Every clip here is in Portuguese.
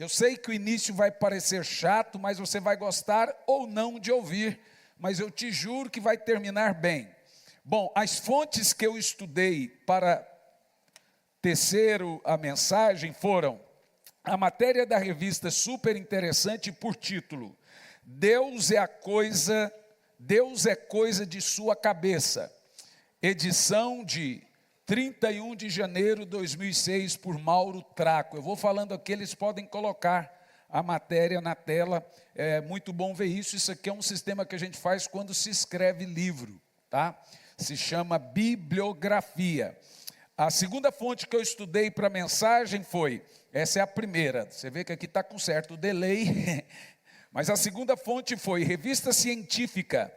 Eu sei que o início vai parecer chato, mas você vai gostar ou não de ouvir, mas eu te juro que vai terminar bem. Bom, as fontes que eu estudei para tecer a mensagem foram a matéria da revista super interessante por título: Deus é coisa de sua cabeça, edição de 31 de janeiro de 2006, por Mauro Traco. Eu vou falando aqui, eles podem colocar a matéria na tela, é muito bom ver isso. Isso aqui é um sistema que a gente faz quando se escreve livro, tá? Se chama bibliografia. A segunda fonte que eu estudei para a mensagem foi, essa é a primeira, você vê que aqui está com certo delay, mas a segunda fonte foi Revista Científica,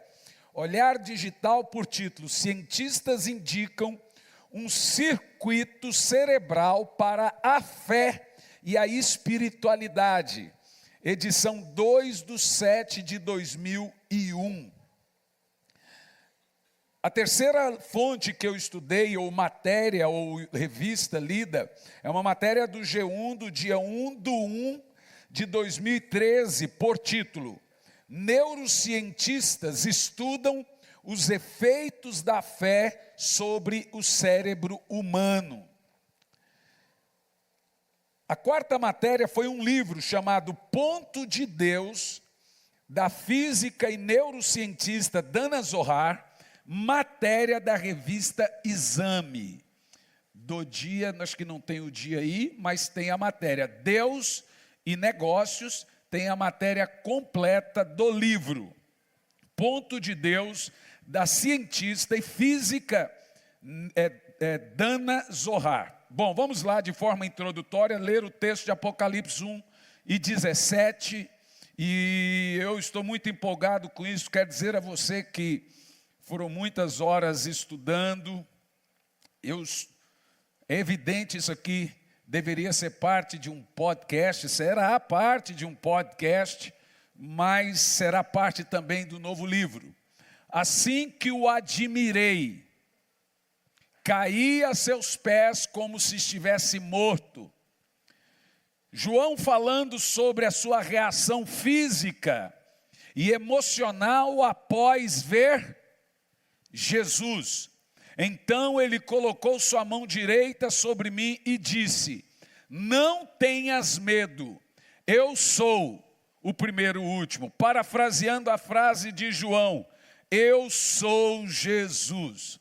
Olhar Digital, por título: Cientistas indicam um circuito cerebral para a fé e a espiritualidade, edição 2/7 de 2001. A terceira fonte que eu estudei, ou matéria, ou revista lida, é uma matéria do G1, do dia 1/1 de 2013, por título: Neurocientistas estudam os efeitos da fé sobre o cérebro humano. A quarta matéria foi um livro chamado Ponto de Deus, da física e neurocientista Dana Zohar, matéria da revista Exame. Do dia, acho que não tem o dia aí, mas tem a matéria Deus e Negócios, tem a matéria completa do livro. Ponto de Deus, da cientista e física Dana Zohar. Bom, vamos lá de forma introdutória ler o texto de Apocalipse 1:17, e eu estou muito empolgado com isso. Quero dizer a você que foram muitas horas estudando. É evidente, isso aqui deveria ser parte de um podcast, será parte de um podcast, mas será parte também do novo livro. Assim que o admirei, caí a seus pés como se estivesse morto. João falando sobre a sua reação física e emocional após ver Jesus. Então ele colocou sua mão direita sobre mim e disse: não tenhas medo, eu sou o primeiro e o último. Parafraseando a frase de João, eu sou Jesus.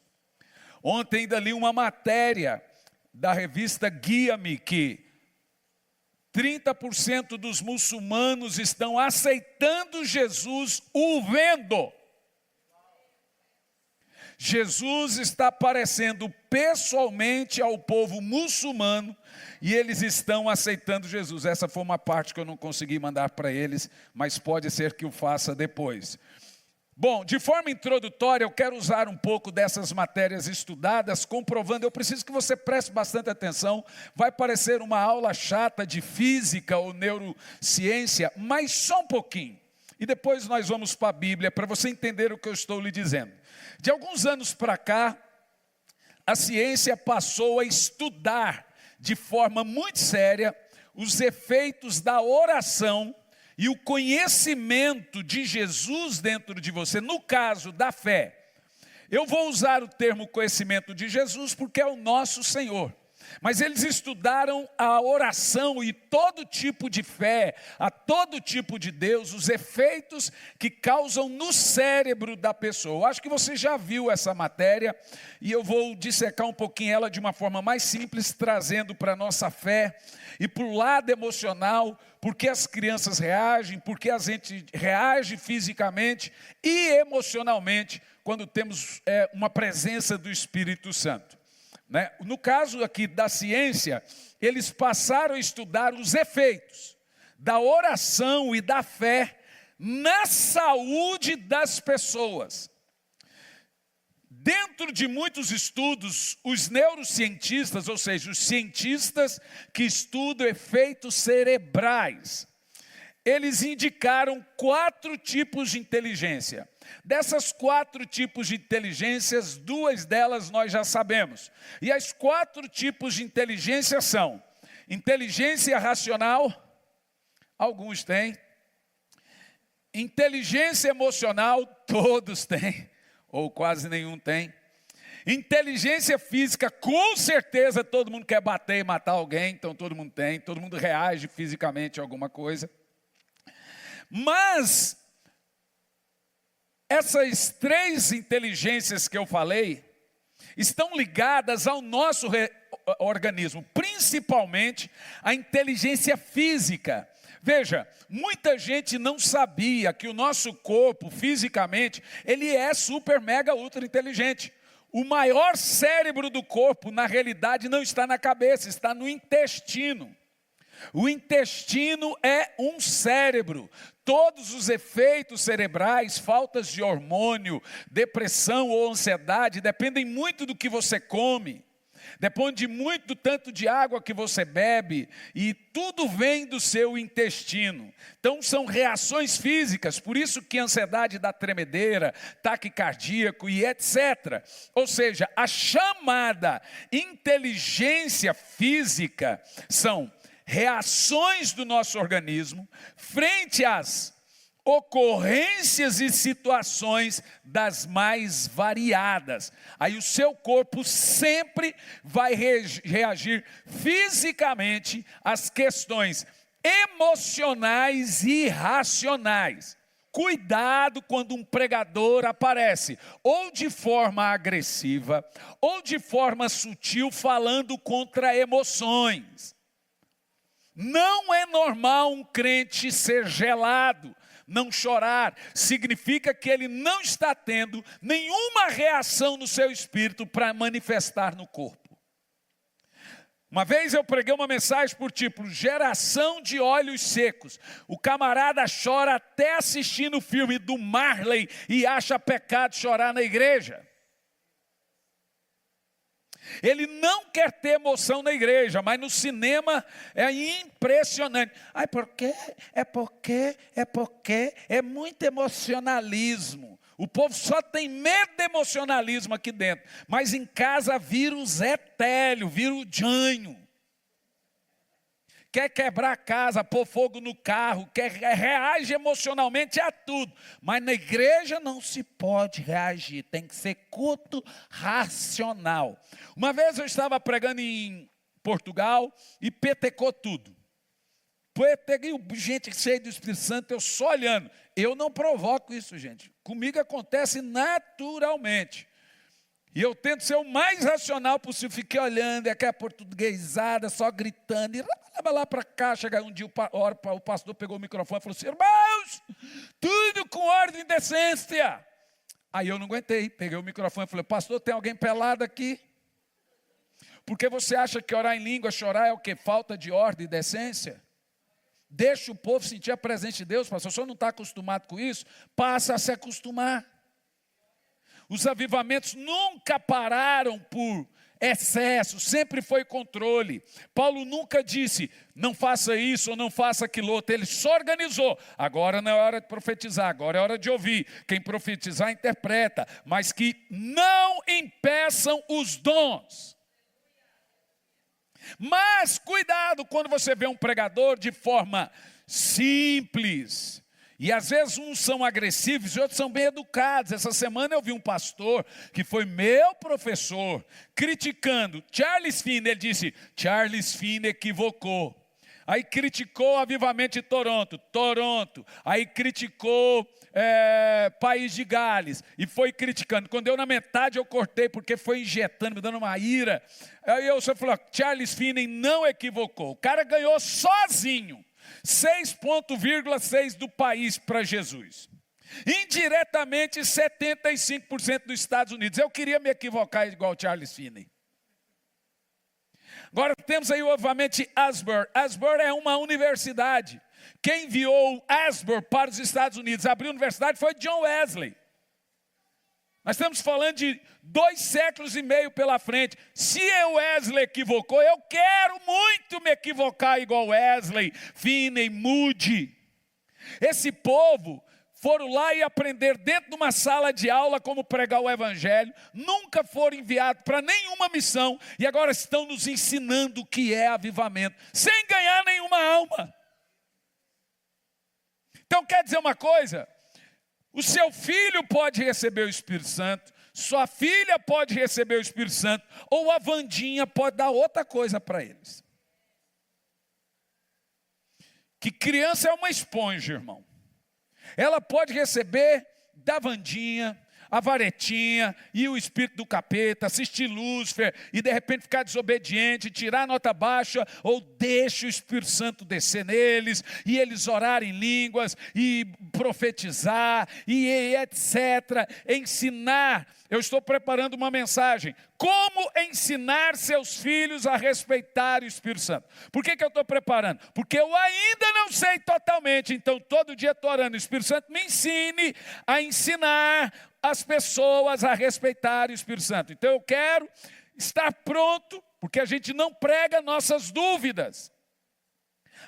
Ontem ainda li uma matéria da revista Guia-me que 30% dos muçulmanos estão aceitando Jesus o vendo. Jesus está aparecendo pessoalmente ao povo muçulmano e eles estão aceitando Jesus. Essa foi uma parte que eu não consegui mandar para eles, mas pode ser que o faça depois. Bom, de forma introdutória, eu quero usar um pouco dessas matérias estudadas, comprovando. Eu preciso que você preste bastante atenção. Vai parecer uma aula chata de física ou neurociência, mas só um pouquinho. E depois nós vamos para a Bíblia, para você entender o que eu estou lhe dizendo. De alguns anos para cá, a ciência passou a estudar de forma muito séria os efeitos da oração e o conhecimento de Jesus dentro de você, no caso da fé. Eu vou usar o termo conhecimento de Jesus porque é o nosso Senhor. Mas eles estudaram a oração e todo tipo de fé, a todo tipo de Deus, os efeitos que causam no cérebro da pessoa. Eu acho que você já viu essa matéria e eu vou dissecar um pouquinho ela de uma forma mais simples, trazendo para a nossa fé e para o lado emocional, porque as crianças reagem, porque a gente reage fisicamente e emocionalmente quando temos uma presença do Espírito Santo. No caso aqui da ciência, eles passaram a estudar os efeitos da oração e da fé na saúde das pessoas. Dentro de muitos estudos, os neurocientistas, ou seja, os cientistas que estudam efeitos cerebrais, eles indicaram 4 tipos de inteligência. Dessas 4 tipos de inteligências, 2 delas nós já sabemos. E as 4 tipos de inteligência são inteligência racional, Alguns têm. Inteligência emocional, todos têm, ou quase nenhum tem. Inteligência física, com certeza todo mundo quer bater e matar alguém, então todo mundo tem, todo mundo reage fisicamente a alguma coisa. Mas essas três inteligências que eu falei estão ligadas ao nosso organismo, principalmente a inteligência física. Veja, muita gente não sabia que o nosso corpo, fisicamente, ele é super, mega, ultra inteligente. O maior cérebro do corpo, na realidade, não está na cabeça, está no intestino. O intestino é um cérebro. Todos os efeitos cerebrais, faltas de hormônio, depressão ou ansiedade, dependem muito do que você come. Depende muito do tanto de água que você bebe, e tudo vem do seu intestino. Então são reações físicas, por isso que a ansiedade dá tremedeira, ataque cardíaco e etc. Ou seja, a chamada inteligência física são reações do nosso organismo frente às ocorrências e situações das mais variadas. Aí o seu corpo sempre vai reagir fisicamente às questões emocionais e racionais. Cuidado quando um pregador aparece, ou de forma agressiva, ou de forma sutil, falando contra emoções. Não é normal um crente ser gelado, não chorar. Significa que ele não está tendo nenhuma reação no seu espírito para manifestar no corpo. Uma vez eu preguei uma mensagem por título, geração de olhos secos. O camarada chora até assistindo o filme do Marley e acha pecado chorar na igreja. Ele não quer ter emoção na igreja, mas no cinema é impressionante. Ai, por quê? É muito emocionalismo. O povo só tem medo de emocionalismo aqui dentro. Mas em casa vira o Zé Télio, vira o Janho. Quer quebrar a casa, pôr fogo no carro, reage emocionalmente a tudo. Mas na igreja não se pode reagir, tem que ser culto racional. Uma vez eu estava pregando em Portugal e petecou tudo. Peguei gente cheia do Espírito Santo, eu só olhando. Eu não provoco isso, gente. Comigo acontece naturalmente. E eu tento ser o mais racional possível. Fiquei olhando, e aquela portuguesada, só gritando. E lá para cá, chega um dia, o pastor pegou o microfone e falou assim, irmãos, tudo com ordem e decência. Aí eu não aguentei, peguei o microfone e falei, pastor, tem alguém pelado aqui? Porque você acha que orar em língua, chorar é o quê? Falta de ordem e decência? Deixa o povo sentir a presença de Deus, pastor. Se você não está acostumado com isso, passa a se acostumar. Os avivamentos nunca pararam por excesso, sempre foi controle. Paulo nunca disse, não faça isso ou não faça aquilo outro. Ele só organizou. Agora não é hora de profetizar, agora é hora de ouvir. Quem profetizar, interpreta. Mas que não impeçam os dons. Mas cuidado quando você vê um pregador de forma simples. E às vezes uns são agressivos e outros são bem educados. Essa semana eu vi um pastor que foi meu professor criticando Charles Finney. Ele disse, Charles Finney equivocou. Aí criticou o avivamento de Toronto. Aí criticou País de Gales. E foi criticando. Quando eu na metade eu cortei porque foi injetando, me dando uma ira. Aí eu só falei, Charles Finney não equivocou. O cara ganhou sozinho 6,6% do país para Jesus. Indiretamente 75% dos Estados Unidos. Eu queria me equivocar igual Charles Finney. Agora temos aí o avivamento de Asbury. Asbury é uma universidade. Quem enviou Asbury para os Estados Unidos, abriu a universidade, foi John Wesley. Nós estamos falando de 2 séculos e meio pela frente. Se o Wesley equivocou, eu quero muito me equivocar igual Wesley, Finney, Moody. Esse povo foram lá e aprender dentro de uma sala de aula como pregar o evangelho. Nunca foram enviados para nenhuma missão. E agora estão nos ensinando o que é avivamento, sem ganhar nenhuma alma. Então quer dizer uma coisa? O seu filho pode receber o Espírito Santo, sua filha pode receber o Espírito Santo, ou a Vandinha pode dar outra coisa para eles. Que criança é uma esponja, irmão. Ela pode receber da Vandinha, a varetinha e o espírito do capeta, assistir Lúcifer e de repente ficar desobediente, tirar nota baixa, ou deixa o Espírito Santo descer neles e eles orarem em línguas e profetizar e etc. Ensinar. Eu estou preparando uma mensagem. Como ensinar seus filhos a respeitar o Espírito Santo? Por que eu estou preparando? Porque eu ainda não sei totalmente, então todo dia estou orando, o Espírito Santo me ensine a ensinar as pessoas a respeitar o Espírito Santo. Então eu quero estar pronto, porque a gente não prega nossas dúvidas.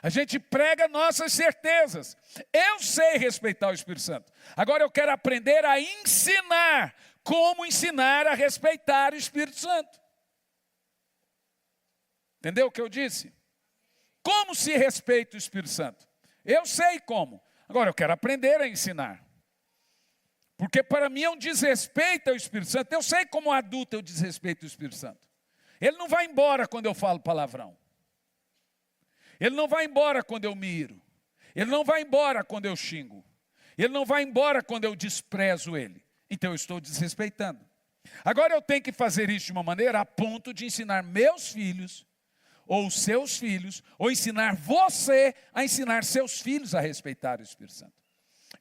A gente prega nossas certezas. Eu sei respeitar o Espírito Santo. Agora eu quero aprender a ensinar como ensinar a respeitar o Espírito Santo. Entendeu o que eu disse? Como se respeita o Espírito Santo? Eu sei como. Agora eu quero aprender a ensinar. Porque para mim é um desrespeito ao Espírito Santo. Eu sei como adulto eu desrespeito o Espírito Santo. Ele não vai embora quando eu falo palavrão. Ele não vai embora quando eu miro. Ele não vai embora quando eu xingo. Ele não vai embora quando eu desprezo ele. Então eu estou desrespeitando. Agora eu tenho que fazer isso de uma maneira a ponto de ensinar meus filhos, ou seus filhos, ou ensinar você a ensinar seus filhos a respeitar o Espírito Santo.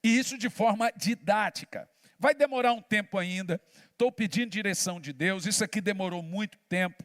E isso de forma didática. Vai demorar um tempo ainda. Estou pedindo direção de Deus. Isso aqui demorou muito tempo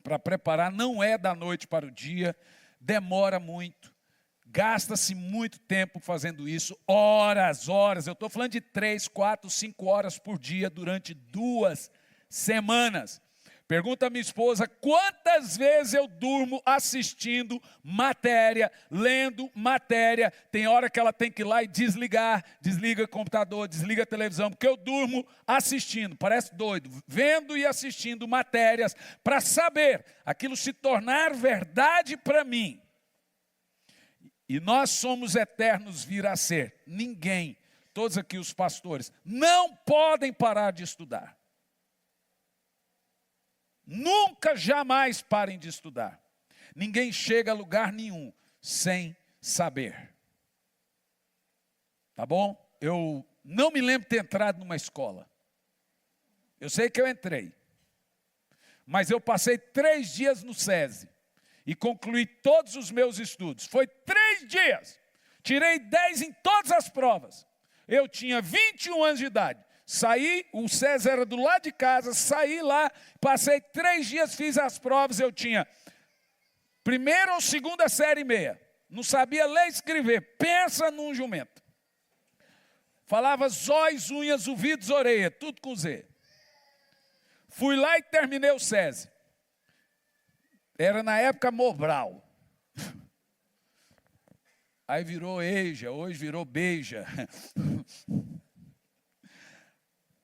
para preparar. Não é da noite para o dia. Demora muito. Gasta-se muito tempo fazendo isso. Horas. Eu estou falando de 3, 4, 5 horas por dia durante 2 semanas. Pergunta a minha esposa, quantas vezes eu durmo assistindo matéria, lendo matéria. Tem hora que ela tem que ir lá e desliga o computador, desliga a televisão, porque eu durmo assistindo, parece doido, vendo e assistindo matérias, para saber, aquilo se tornar verdade para mim. E nós somos eternos vir a ser. Ninguém, todos aqui os pastores, não podem parar de estudar. Nunca, jamais parem de estudar. Ninguém chega a lugar nenhum sem saber. Tá bom? Eu não me lembro de ter entrado numa escola. Eu sei que eu entrei. Mas eu passei 3 dias no SESI. E concluí todos os meus estudos. Foi 3 dias. Tirei 10 em todas as provas. Eu tinha 21 anos de idade. Saí, o SESI era do lado de casa, saí lá, passei 3 dias, fiz as provas, eu tinha 1ª ou 2ª série e meia. Não sabia ler e escrever, pensa num jumento. Falava zóis, unhas, ouvidos, orelha, tudo com Z. Fui lá e terminei o SESI. Era na época Mobral. Aí virou EJA, hoje virou Beija.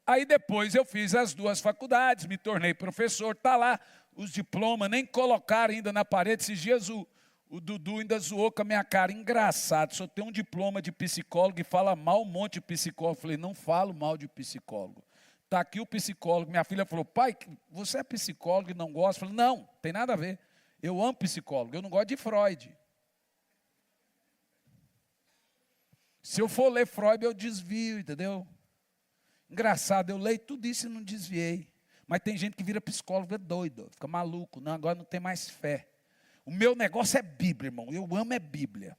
Aí depois eu fiz as 2 faculdades, me tornei professor, está lá os diplomas, nem colocaram ainda na parede. Esses dias o Dudu ainda zoou com a minha cara, engraçado, só tem um diploma de psicólogo e fala mal um monte de psicólogo. Eu falei, não falo mal de psicólogo. Está aqui o psicólogo, minha filha falou, pai, você é psicólogo e não gosta? Eu falei, não, tem nada a ver, eu amo psicólogo, eu não gosto de Freud. Se eu for ler Freud, eu desvio, entendeu? Engraçado, eu leio tudo isso e não desviei. Mas tem gente que vira psicólogo, é doido, fica maluco. Não, agora não tem mais fé. O meu negócio é Bíblia, irmão. Eu amo é Bíblia.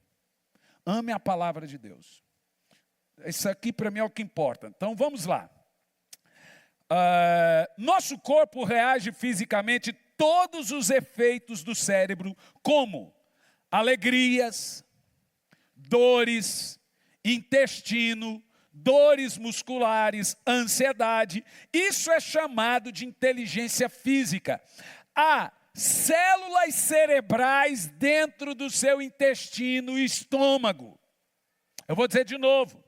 Ame a palavra de Deus. Isso aqui para mim é o que importa. Então vamos lá. Nosso corpo reage fisicamente todos os efeitos do cérebro, como alegrias, dores, intestino, dores musculares, ansiedade. Isso é chamado de inteligência física. Há células cerebrais dentro do seu intestino e estômago. Eu vou dizer de novo.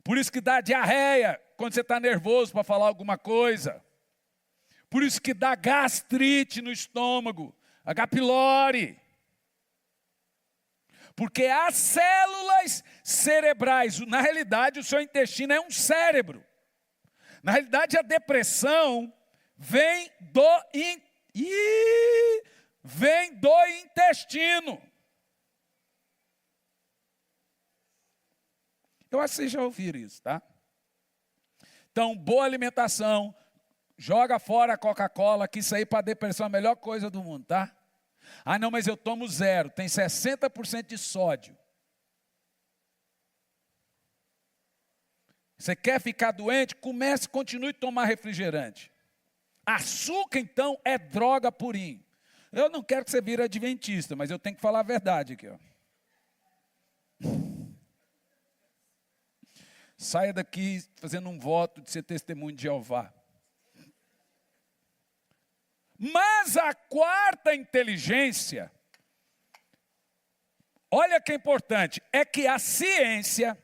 Por isso que dá diarreia quando você está nervoso para falar alguma coisa. Por isso que dá gastrite no estômago, H. pylori. Porque as células cerebrais, na realidade o seu intestino é um cérebro. Na realidade a depressão vem do intestino. Eu acho que vocês já ouviram isso, tá? Então, boa alimentação, joga fora a Coca-Cola, que isso aí para depressão é a melhor coisa do mundo, tá? Ah, não, mas eu tomo zero, tem 60% de sódio. Você quer ficar doente? Continue a tomar refrigerante. Açúcar, então, é droga purinho. Eu não quero que você vire adventista, mas eu tenho que falar a verdade aqui, ó. Saia daqui fazendo um voto de ser testemunho de Jeová. Mas a quarta inteligência, olha que importante, é que a ciência,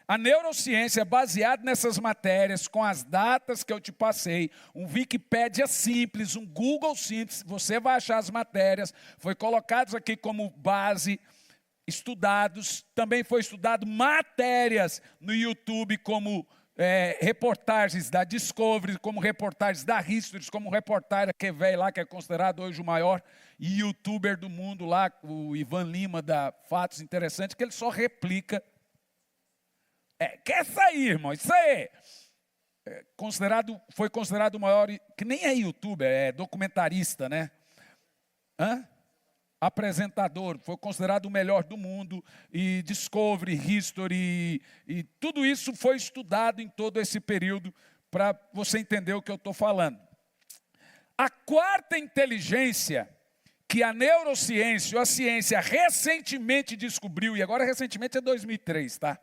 a neurociência, baseada nessas matérias, com as datas que eu te passei, um Wikipédia simples, um Google simples, você vai achar as matérias, foi colocados aqui como base, estudados, também foi estudado matérias no YouTube como reportagens da Discovery, como reportagens da History, como reportagem que veio lá, que é considerado hoje o maior youtuber do mundo lá, o Ivan Lima, da Fatos Interessantes, que ele só replica. Quer sair, irmão, isso aí foi considerado o maior, que nem é youtuber, é documentarista, né? Apresentador, foi considerado o melhor do mundo, e Discovery, History, e tudo isso foi estudado em todo esse período, para você entender o que eu estou falando. A quarta inteligência que a neurociência, ou a ciência, recentemente descobriu, e agora recentemente é 2003, tá?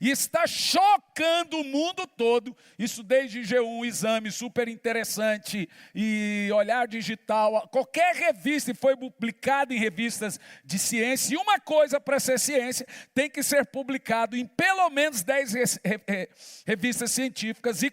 E está chocando o mundo todo, isso desde G1, Exame, super interessante, e Olhar Digital, qualquer revista, foi publicado em revistas de ciência, e uma coisa para ser ciência, tem que ser publicado em pelo menos 10 revistas científicas, e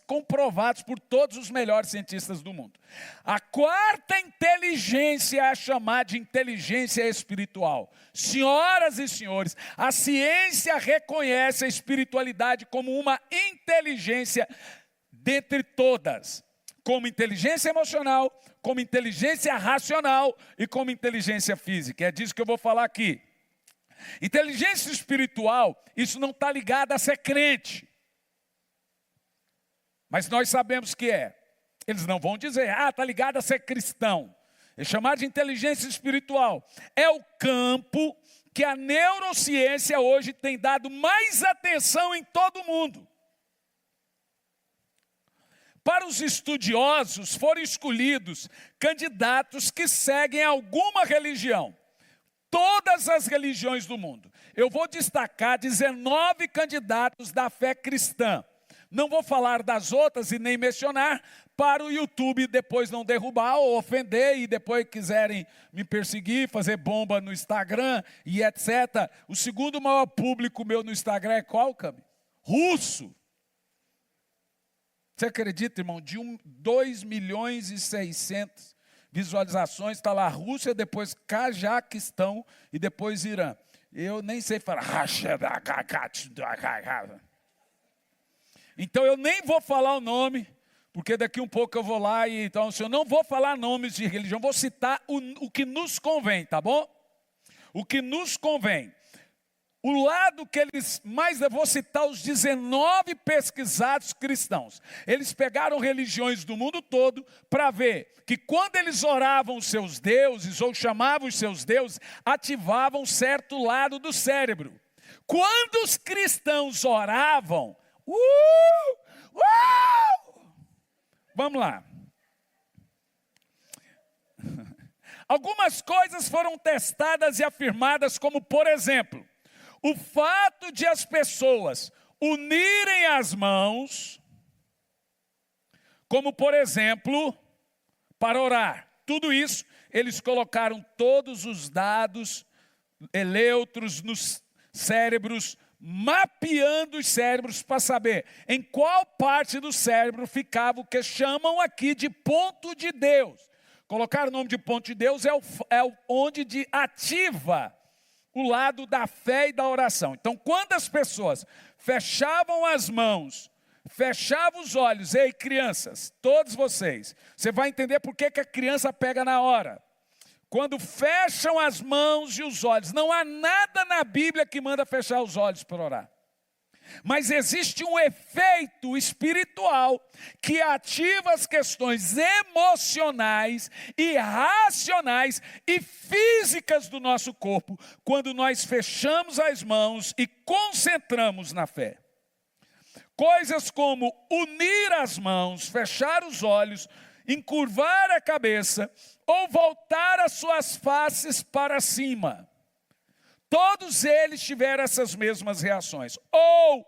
comprovados por todos os melhores cientistas do mundo. A quarta inteligência é a chamada de inteligência espiritual. Senhoras e senhores, a ciência reconhece a espiritualidade como uma inteligência dentre todas. Como inteligência emocional, como inteligência racional e como inteligência física. É disso que eu vou falar aqui. Inteligência espiritual, isso não está ligado a ser crente. Mas nós sabemos que é. Eles não vão dizer, está ligado a ser cristão. É chamado de inteligência espiritual. É o campo que a neurociência hoje tem dado mais atenção em todo o mundo. Para os estudiosos, foram escolhidos candidatos que seguem alguma religião. Todas as religiões do mundo. Eu vou destacar 19 candidatos da fé cristã. Não vou falar das outras e nem mencionar, para o YouTube depois não derrubar ou ofender, e depois quiserem me perseguir, fazer bomba no Instagram e etc. O segundo maior público meu no Instagram é qual, Cami? Russo. Você acredita, irmão? De 2.600.000 visualizações, está lá Rússia, depois Cazaquistão e depois Irã. Eu nem sei falar. Então eu nem vou falar o nome, porque daqui um pouco eu vou lá e então eu não vou falar nomes de religião, vou citar o que nos convém, tá bom? O que nos convém. O lado que eles mais, eu vou citar os 19 pesquisados cristãos. Eles pegaram religiões do mundo todo para ver que quando eles oravam os seus deuses, ou chamavam os seus deuses, ativavam certo lado do cérebro. Quando os cristãos oravam, vamos lá. Algumas coisas foram testadas e afirmadas, como por exemplo, o fato de as pessoas unirem as mãos, como por exemplo, para orar. Tudo isso, eles colocaram todos os dados, elétrons nos cérebros, mapeando os cérebros para saber em qual parte do cérebro ficava o que chamam aqui de ponto de Deus. Colocar o nome de ponto de Deus é onde ativa o lado da fé e da oração. Então, quando as pessoas fechavam as mãos, fechavam os olhos, ei crianças, todos vocês, você vai entender por que a criança pega na hora. Quando fecham as mãos e os olhos, não há nada na Bíblia que manda fechar os olhos para orar. Mas existe um efeito espiritual que ativa as questões emocionais e racionais e físicas do nosso corpo quando nós fechamos as mãos e concentramos na fé. Coisas como unir as mãos, fechar os olhos, encurvar a cabeça ou voltar as suas faces para cima. Todos eles tiveram essas mesmas reações. Ou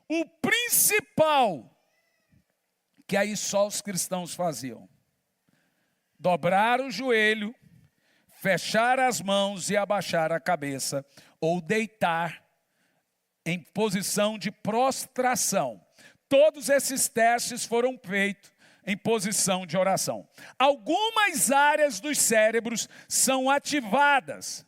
o principal, que aí só os cristãos faziam: dobrar o joelho, fechar as mãos e abaixar a cabeça, ou deitar em posição de prostração. Todos esses testes foram feitos em posição de oração. Algumas áreas dos cérebros são ativadas.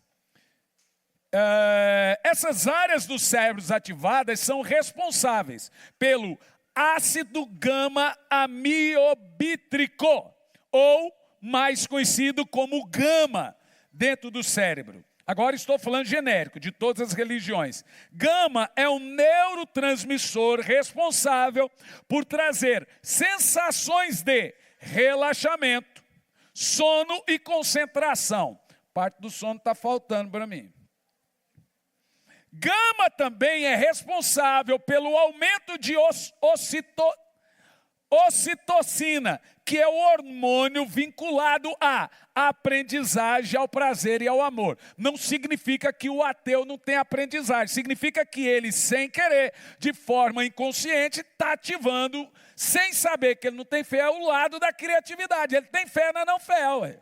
Essas áreas dos cérebros ativadas são responsáveis pelo ácido gama-amiobítrico, ou mais conhecido como gama, dentro do cérebro. Agora estou falando genérico, de todas as religiões. Gama é um neurotransmissor responsável por trazer sensações de relaxamento, sono e concentração. Parte do sono está faltando para mim. Gama também é responsável pelo aumento de ocitocina, que é o hormônio vinculado à aprendizagem, ao prazer e ao amor. Não significa que o ateu não tem aprendizagem, significa que ele, sem querer, de forma inconsciente, está ativando, sem saber que ele não tem fé, o lado da criatividade. Ele tem fé na não fé, ué.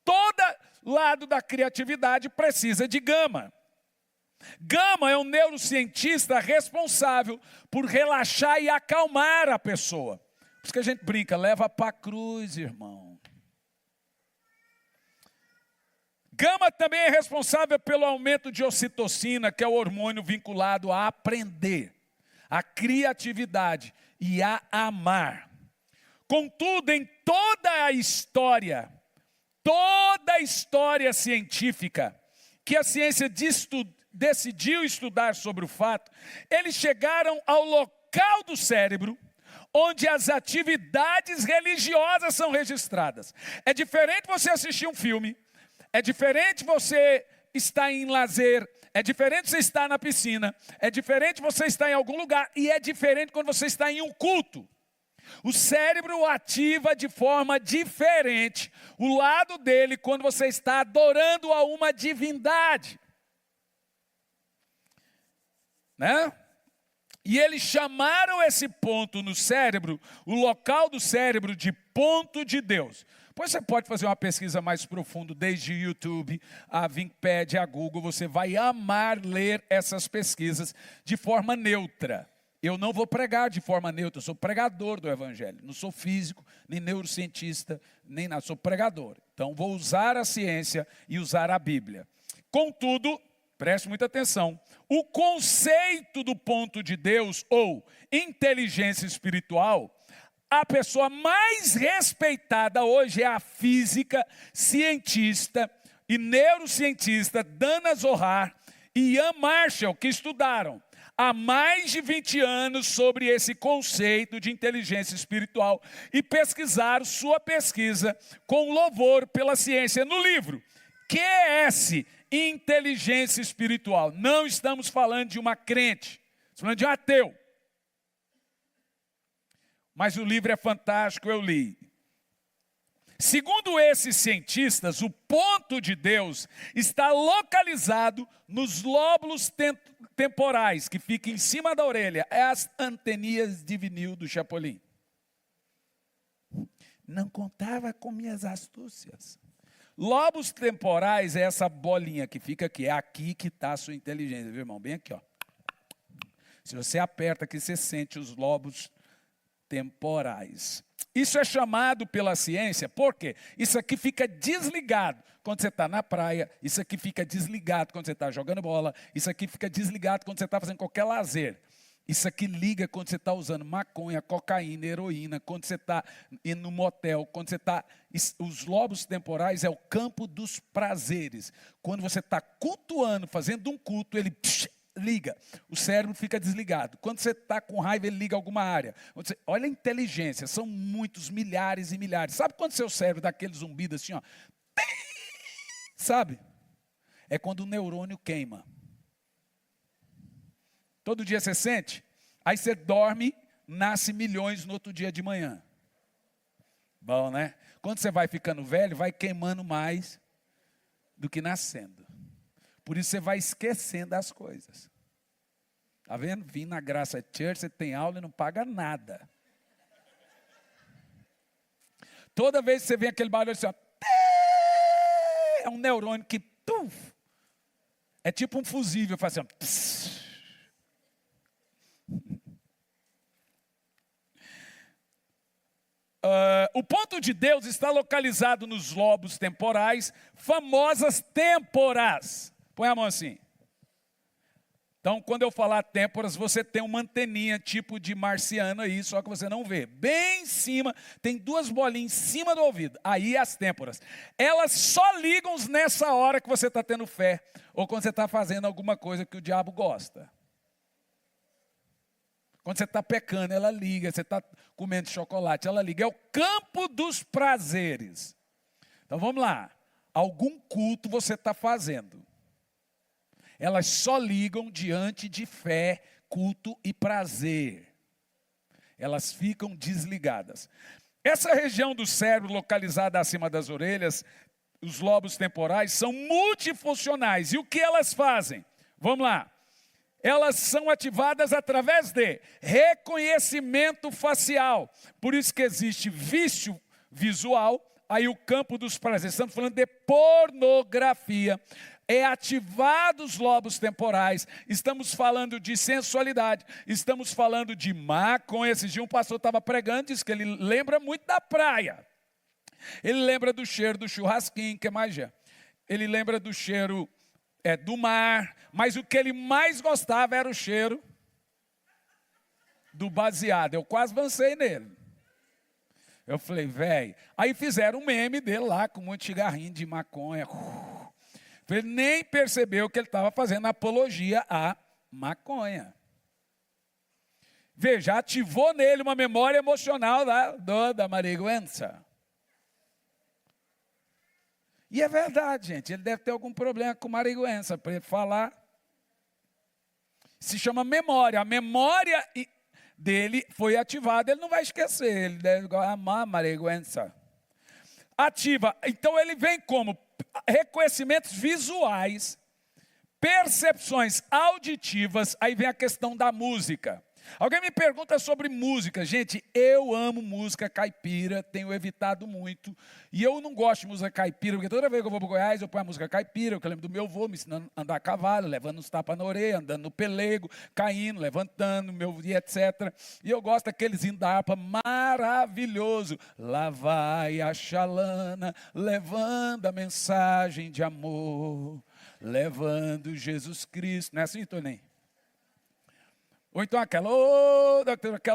Todo lado da criatividade precisa de gama. Gama é um neurocientista responsável por relaxar e acalmar a pessoa. Por isso que a gente brinca, leva para a cruz, irmão. Gama também é responsável pelo aumento de ocitocina, que é o hormônio vinculado a aprender, a criatividade e a amar. Contudo, em toda a história científica, que a ciência decidiu estudar sobre o fato, eles chegaram ao local do cérebro onde as atividades religiosas são registradas. É diferente você assistir um filme, é diferente você estar em lazer, é diferente você estar na piscina, é diferente você estar em algum lugar, e é diferente quando você está em um culto. O cérebro ativa de forma diferente o lado dele quando você está adorando a uma divindade. Né? E eles chamaram esse ponto no cérebro, o local do cérebro, de ponto de Deus. Pois você pode fazer uma pesquisa mais profunda, desde o YouTube, a Wikipedia, a Google. Você vai amar ler essas pesquisas de forma neutra. Eu não vou pregar de forma neutra, eu sou pregador do Evangelho. Não sou físico, nem neurocientista, nem nada, sou pregador. Então vou usar a ciência e usar a Bíblia. Contudo, preste muita atenção, o conceito do ponto de Deus, ou inteligência espiritual, a pessoa mais respeitada hoje é a física, cientista e neurocientista Dana Zohar e Ian Marshall, que estudaram há mais de 20 anos sobre esse conceito de inteligência espiritual e pesquisaram sua pesquisa com louvor pela ciência no livro QS, Inteligência Espiritual. Não estamos falando de uma crente, estamos falando de um ateu. Mas o livro é fantástico, eu li. Segundo esses cientistas, o ponto de Deus está localizado nos lóbulos temporais, que ficam em cima da orelha. É as anteninhas de vinil do Chapolin. Não contava com minhas astúcias. Lobos temporais é essa bolinha que fica aqui. É aqui que está a sua inteligência, viu, irmão? Bem aqui, ó. Se você aperta aqui, você sente os lobos temporais. Isso é chamado pela ciência, por quê? Isso aqui fica desligado quando você está na praia, isso aqui fica desligado quando você está jogando bola, isso aqui fica desligado quando você está fazendo qualquer lazer. Isso aqui liga quando você está usando maconha, cocaína, heroína, quando você está indo no motel, quando você está... Os lobos temporais é o campo dos prazeres. Quando você está cultuando, fazendo um culto, ele... liga, o cérebro fica desligado. Quando você está com raiva, ele liga alguma área. Olha a inteligência, são muitos, milhares e milhares. Sabe quando seu cérebro dá aquele zumbido assim, ó? Sabe? É quando o neurônio queima. Todo dia você sente? Aí você dorme, nasce milhões no outro dia de manhã. Bom, né? Quando você vai ficando velho, vai queimando mais do que nascendo. Por isso você vai esquecendo as coisas. Está vendo? Vim na Graça Church, você tem aula e não paga nada. Toda vez que você vê aquele barulho assim, ó, é um neurônio que... é tipo um fusível, faz assim, ó, o ponto de Deus está localizado nos lobos temporais, famosas têmporas. Põe a mão assim. Então, quando eu falar têmporas, você tem uma anteninha tipo de marciano aí, só que você não vê. Bem em cima, tem duas bolinhas em cima do ouvido. Aí as têmporas. Elas só ligam nessa hora que você está tendo fé, ou quando você está fazendo alguma coisa que o diabo gosta. Quando você está pecando, ela liga. Você está comendo chocolate, ela liga. É o campo dos prazeres. Então, vamos lá. Algum culto você está fazendo. Elas só ligam diante de fé, culto e prazer. Elas ficam desligadas. Essa região do cérebro localizada acima das orelhas, os lobos temporais, são multifuncionais. E o que elas fazem? Vamos lá. Elas são ativadas através de reconhecimento facial. Por isso que existe vício visual, aí o campo dos prazeres. Estamos falando de pornografia. É ativado os lobos temporais, estamos falando de sensualidade, estamos falando de maconha. Esse dia um pastor estava pregando, disse que ele lembra muito da praia. Ele lembra do cheiro do churrasquinho, que mais é? Ele lembra do cheiro do mar, mas o que ele mais gostava era o cheiro do baseado. Eu quase avancei nele. Eu falei, velho. Aí fizeram um meme dele lá, com muito cigarrinho de maconha. Ele nem percebeu que ele estava fazendo apologia à maconha. Veja, ativou nele uma memória emocional da marihuana. E é verdade, gente, ele deve ter algum problema com marihuana, para ele falar. Se chama memória. A memória dele foi ativada, ele não vai esquecer, ele deve amar marihuana. Ativa, então ele vem como reconhecimentos visuais, percepções auditivas, aí vem a questão da música. Alguém me pergunta sobre música. Gente, eu amo música caipira, tenho evitado muito. E eu não gosto de música caipira, porque toda vez que eu vou para Goiás, eu ponho a música caipira, eu lembro do meu avô me ensinando a andar a cavalo, levando uns tapas na orelha, andando no pelego, caindo, levantando, e etc. E eu gosto daqueles hinos da harpa maravilhoso. Lá vai a xalana, levando a mensagem de amor, levando Jesus Cristo. Não é assim, Toninho? Ou então aquela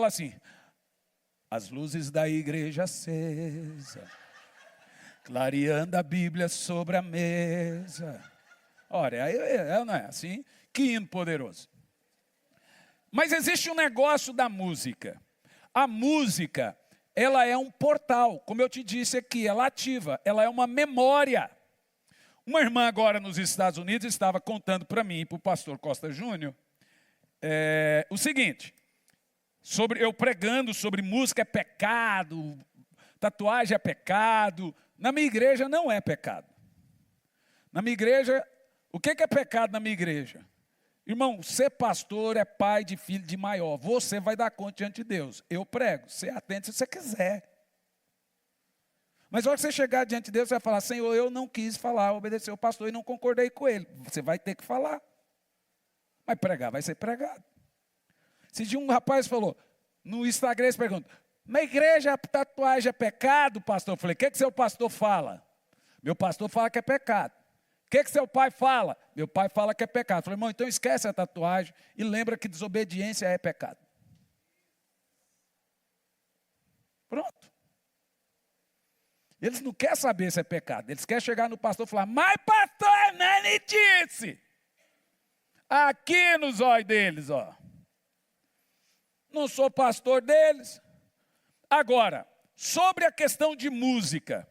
assim, as luzes da igreja acesa, clareando a Bíblia sobre a mesa. Olha, não é assim? Que hino poderoso. Mas existe um negócio da música. A música, ela é um portal, como eu te disse aqui, ela ativa, ela é uma memória. Uma irmã agora nos Estados Unidos estava contando para mim e para o pastor Costa Júnior, o seguinte, eu pregando sobre música é pecado, tatuagem é pecado. Na minha igreja não é pecado. Na minha igreja, o que é pecado na minha igreja? Irmão, ser pastor é pai de filho de maior. Você vai dar conta diante de Deus. Eu prego, você atende se você quiser. Mas na hora que você chegar diante de Deus, você vai falar, Senhor, eu não quis falar, obedecer o pastor e não concordei com ele. Você vai ter que falar. Mas pregar vai ser pregado. Se de um rapaz falou, no Instagram, eles perguntam, Na igreja a tatuagem é pecado, pastor. Eu falei, o que seu pastor fala? Meu pastor fala que é pecado. O que seu pai fala? Meu pai fala que é pecado. Eu falei, irmão, então esquece a tatuagem e lembra que desobediência é pecado. Pronto. Eles não querem saber se é pecado. Eles querem chegar no pastor e falar, mas pastor Hernani disse. Aqui nos olhos deles, ó. Não sou pastor deles. Agora, sobre a questão de música.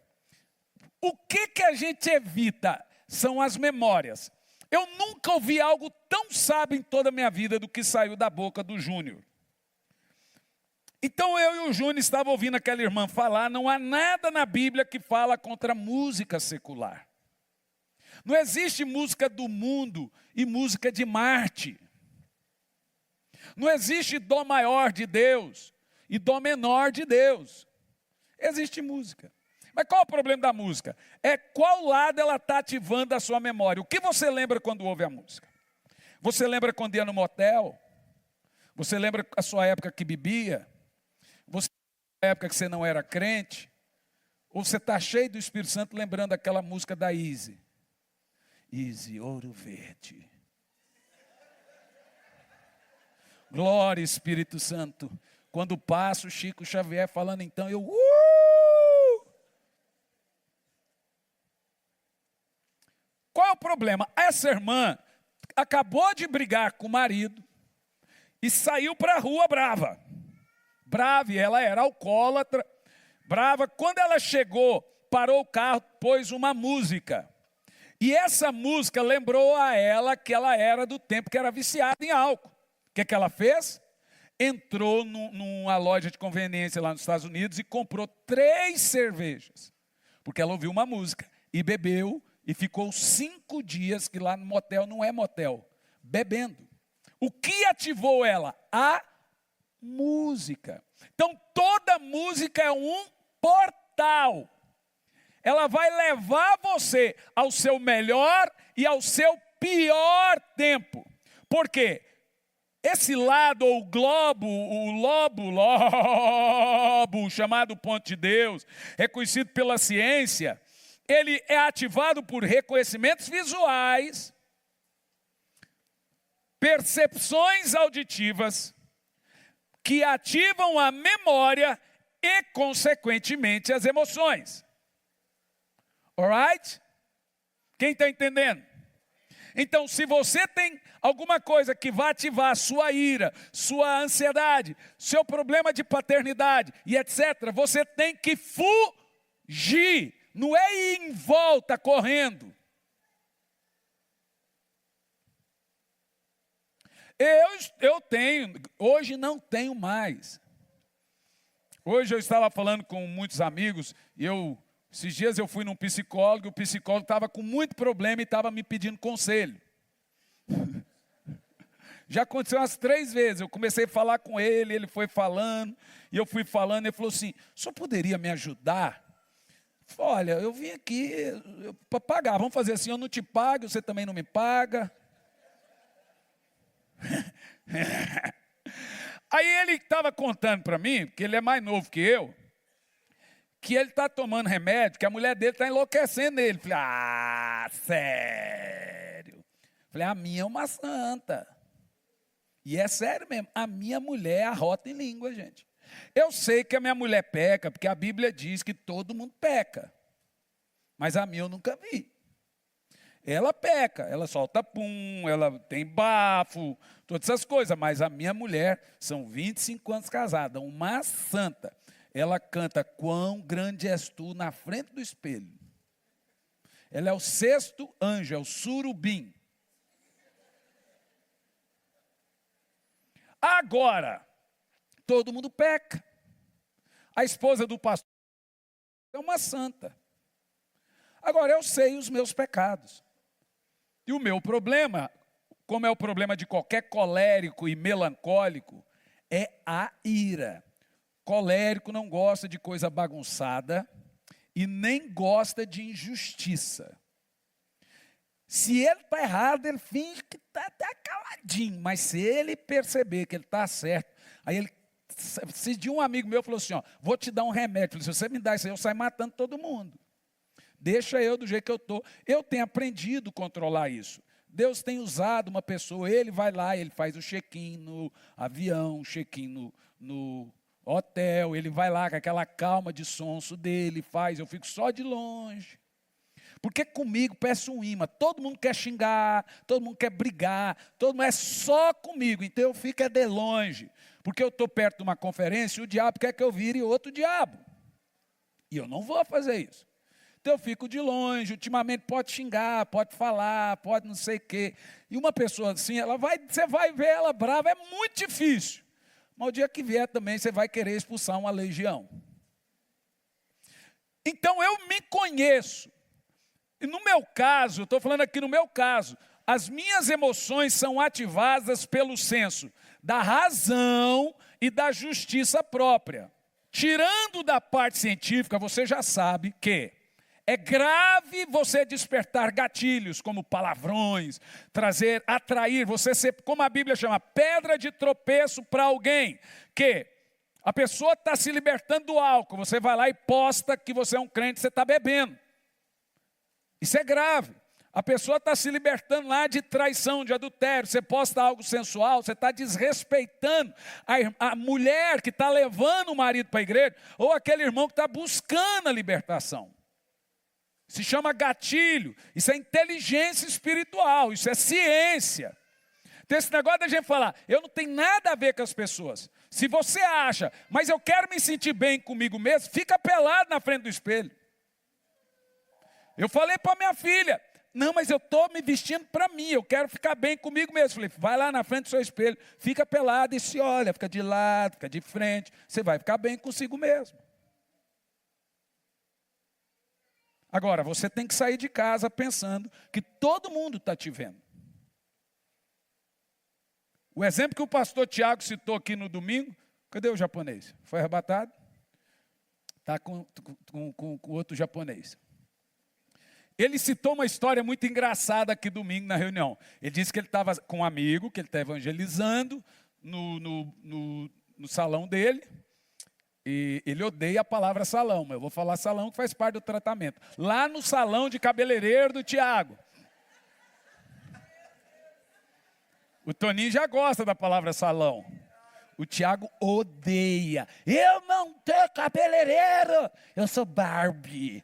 O que a gente evita são as memórias. Eu nunca ouvi algo tão sábio em toda a minha vida do que saiu da boca do Júnior. Então eu e o Júnior estavam ouvindo aquela irmã falar, não há nada na Bíblia que fala contra a música secular. Não existe música do mundo e música de Marte. Não existe dó maior de Deus e dó menor de Deus. Existe música. Mas qual é o problema da música? É qual lado ela está ativando a sua memória. O que você lembra quando ouve a música? Você lembra quando ia no motel? Você lembra a sua época que bebia? Você lembra a época que você não era crente? Ou você está cheio do Espírito Santo lembrando aquela música da Easy? Easy, Ouro Verde. Glória, Espírito Santo. Quando passa o Chico Xavier falando, então eu... Qual é o problema? Essa irmã acabou de brigar com o marido e saiu para a rua brava. Brava, e ela era alcoólatra. Brava. Quando ela chegou, parou o carro, pôs uma música. E essa música lembrou a ela que ela era do tempo que era viciada em álcool. O que ela fez? Entrou numa loja de conveniência lá nos Estados Unidos e comprou 3 cervejas. Porque ela ouviu uma música e bebeu e ficou 5 dias, que lá no motel não é motel, bebendo. O que ativou ela? A música. Então toda música é um portal. Ela vai levar você ao seu melhor e ao seu pior tempo. Por quê? Esse lado, ou o lobo, chamado ponto de Deus, reconhecido pela ciência, ele é ativado por reconhecimentos visuais, percepções auditivas, que ativam a memória e, consequentemente, as emoções. Alright? Quem está entendendo? Então, se você tem alguma coisa que vai ativar sua ira, sua ansiedade, seu problema de paternidade e etc., você tem que fugir, não é ir em volta correndo. Eu tenho, hoje não tenho mais. Hoje eu estava falando com muitos amigos, e esses dias eu fui num psicólogo, e o psicólogo estava com muito problema e estava me pedindo conselho. Já aconteceu umas 3 vezes, eu comecei a falar com ele, ele foi falando, e eu fui falando, ele falou assim, o senhor poderia me ajudar? Eu falei, olha, eu vim aqui para pagar, vamos fazer assim, eu não te pago, você também não me paga. Aí ele estava contando para mim, porque ele é mais novo que eu, que ele está tomando remédio, que a mulher dele está enlouquecendo ele. Falei, sério? Falei, a minha é uma santa. E é sério mesmo, a minha mulher arrota em língua, gente. Eu sei que a minha mulher peca, porque a Bíblia diz que todo mundo peca. Mas a minha eu nunca vi. Ela peca, ela solta pum, ela tem bafo, todas essas coisas. Mas a minha mulher, são 25 anos casada, uma santa. Ela canta, quão grande és tu, na frente do espelho. Ela é o 6º anjo, é o surubim. Agora, todo mundo peca. A esposa do pastor é uma santa. Agora, eu sei os meus pecados. E o meu problema, como é o problema de qualquer colérico e melancólico, é a ira. Colérico não gosta de coisa bagunçada e nem gosta de injustiça. Se ele está errado, ele finge que está até caladinho. Mas se ele perceber que ele está certo, aí ele Se de um amigo meu falou assim, ó, vou te dar um remédio. Eu falei, se você me dá isso aí, eu saio matando todo mundo. Deixa eu do jeito que eu estou. Eu tenho aprendido a controlar isso. Deus tem usado uma pessoa, ele vai lá, ele faz o check-in no avião, check-in no hotel, ele vai lá com aquela calma de sonso dele, faz, eu fico só de longe. Porque comigo parece um imã, todo mundo quer xingar, todo mundo quer brigar, todo mundo é só comigo, então eu fico de longe. Porque eu estou perto de uma conferência e o diabo quer que eu vire outro diabo. E eu não vou fazer isso. Então eu fico de longe, ultimamente pode xingar, pode falar, pode não sei o quê. E uma pessoa assim, você vai ver ela brava, é muito difícil. Mas o dia que vier também, você vai querer expulsar uma legião. Então eu me conheço. E no meu caso, estou falando aqui no meu caso, as minhas emoções são ativadas pelo senso da razão e da justiça própria. Tirando da parte científica, você já sabe que é grave você despertar gatilhos, como palavrões, atrair, você ser, como a Bíblia chama, pedra de tropeço para alguém, que a pessoa está se libertando do álcool, você vai lá e posta que você é um crente, você está bebendo. Isso é grave. A pessoa está se libertando lá de traição, de adultério, você posta algo sensual, você está desrespeitando a mulher que está levando o marido para a igreja, ou aquele irmão que está buscando a libertação. Se chama gatilho, isso é inteligência espiritual, isso é ciência. Então esse negócio da gente falar, eu não tenho nada a ver com as pessoas. Se você acha, mas eu quero me sentir bem comigo mesmo, fica pelado na frente do espelho. Eu falei para minha filha, não, mas eu estou me vestindo para mim, eu quero ficar bem comigo mesmo. Falei, vai lá na frente do seu espelho, fica pelado e se olha, fica de lado, fica de frente, você vai ficar bem consigo mesmo. Agora, você tem que sair de casa pensando que todo mundo está te vendo. O exemplo que o pastor Tiago citou aqui no domingo, cadê o japonês? Foi arrebatado? Está com outro japonês. Ele citou uma história muito engraçada aqui domingo na reunião. Ele disse que ele estava com um amigo, que ele está evangelizando no salão dele. E ele odeia a palavra salão, mas eu vou falar salão que faz parte do tratamento. Lá no salão de cabeleireiro do Tiago. O Toninho já gosta da palavra salão. O Tiago odeia. Eu não tenho cabeleireiro, eu sou Barbie.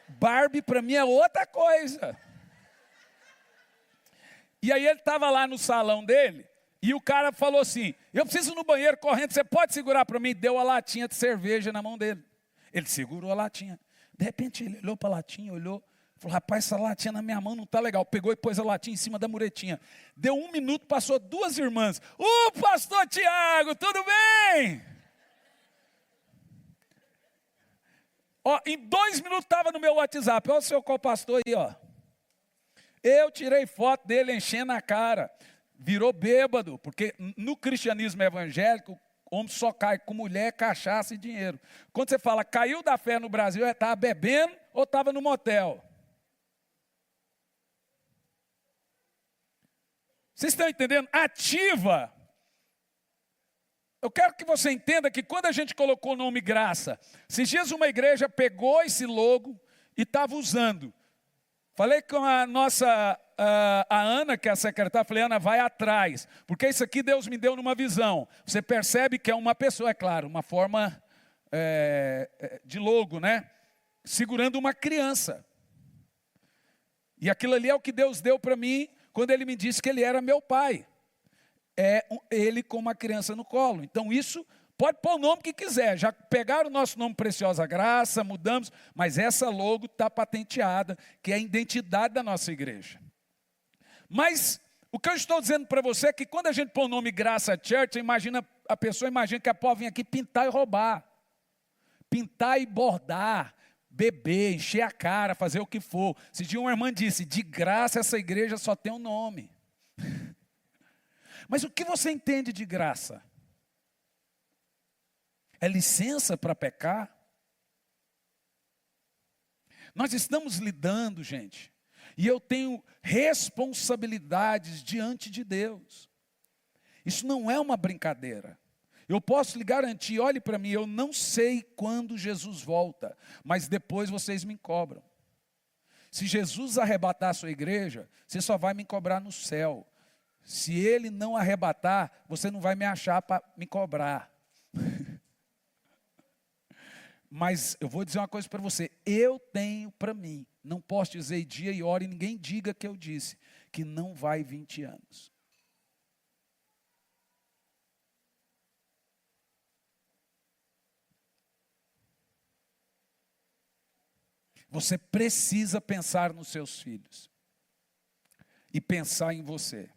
Barbie para mim é outra coisa. E aí ele estava lá no salão dele, e o cara falou assim, eu preciso ir no banheiro correndo, você pode segurar para mim? Deu a latinha de cerveja na mão dele. Ele segurou a latinha. De repente ele olhou para a latinha, olhou, falou, rapaz, essa latinha na minha mão não está legal. Pegou e pôs a latinha em cima da muretinha. Deu 1 minuto, passou 2 irmãs. Pastor Tiago, tudo bem? Ó, em 2 minutos estava no meu WhatsApp. Olha o seu co-pastor aí, ó. Eu tirei foto dele enchendo a cara. Virou bêbado, porque no cristianismo evangélico, homem só cai com mulher, cachaça e dinheiro. Quando você fala caiu da fé no Brasil, estava bebendo ou estava no motel? Vocês estão entendendo? Ativa. Eu quero que você entenda que quando a gente colocou o nome Graça, esses dias uma igreja pegou esse logo e estava usando. Falei com a nossa, a Ana, que é a secretária, falei, Ana, vai atrás, porque isso aqui Deus me deu numa visão. Você percebe que é uma pessoa, é claro, uma forma de logo, né? Segurando uma criança. E aquilo ali é o que Deus deu para mim, quando Ele me disse que Ele era meu pai. É Ele com uma criança no colo. Então isso, pode pôr o nome que quiser. Já pegaram o nosso nome Preciosa Graça, mudamos, mas essa logo está patenteada, que é a identidade da nossa igreja. Mas o que eu estou dizendo para você é que quando a gente põe o nome Graça Church, a pessoa imagina que a povo vem aqui pintar e roubar. Pintar e bordar, beber, encher a cara, fazer o que for. Esse dia uma irmã disse, de graça essa igreja só tem um nome. Mas o que você entende de graça? É licença para pecar? Nós estamos lidando, gente, e eu tenho responsabilidades diante de Deus. Isso não é uma brincadeira. Eu posso lhe garantir, olhe para mim, eu não sei quando Jesus volta, mas depois vocês me cobram. Se Jesus arrebatar a sua igreja, você só vai me cobrar no céu. Se ele não arrebatar, você não vai me achar para me cobrar. Mas eu vou dizer uma coisa para você, eu tenho para mim, não posso dizer dia e hora e ninguém diga que eu disse, que não vai 20 anos. Você precisa pensar nos seus filhos e pensar em você.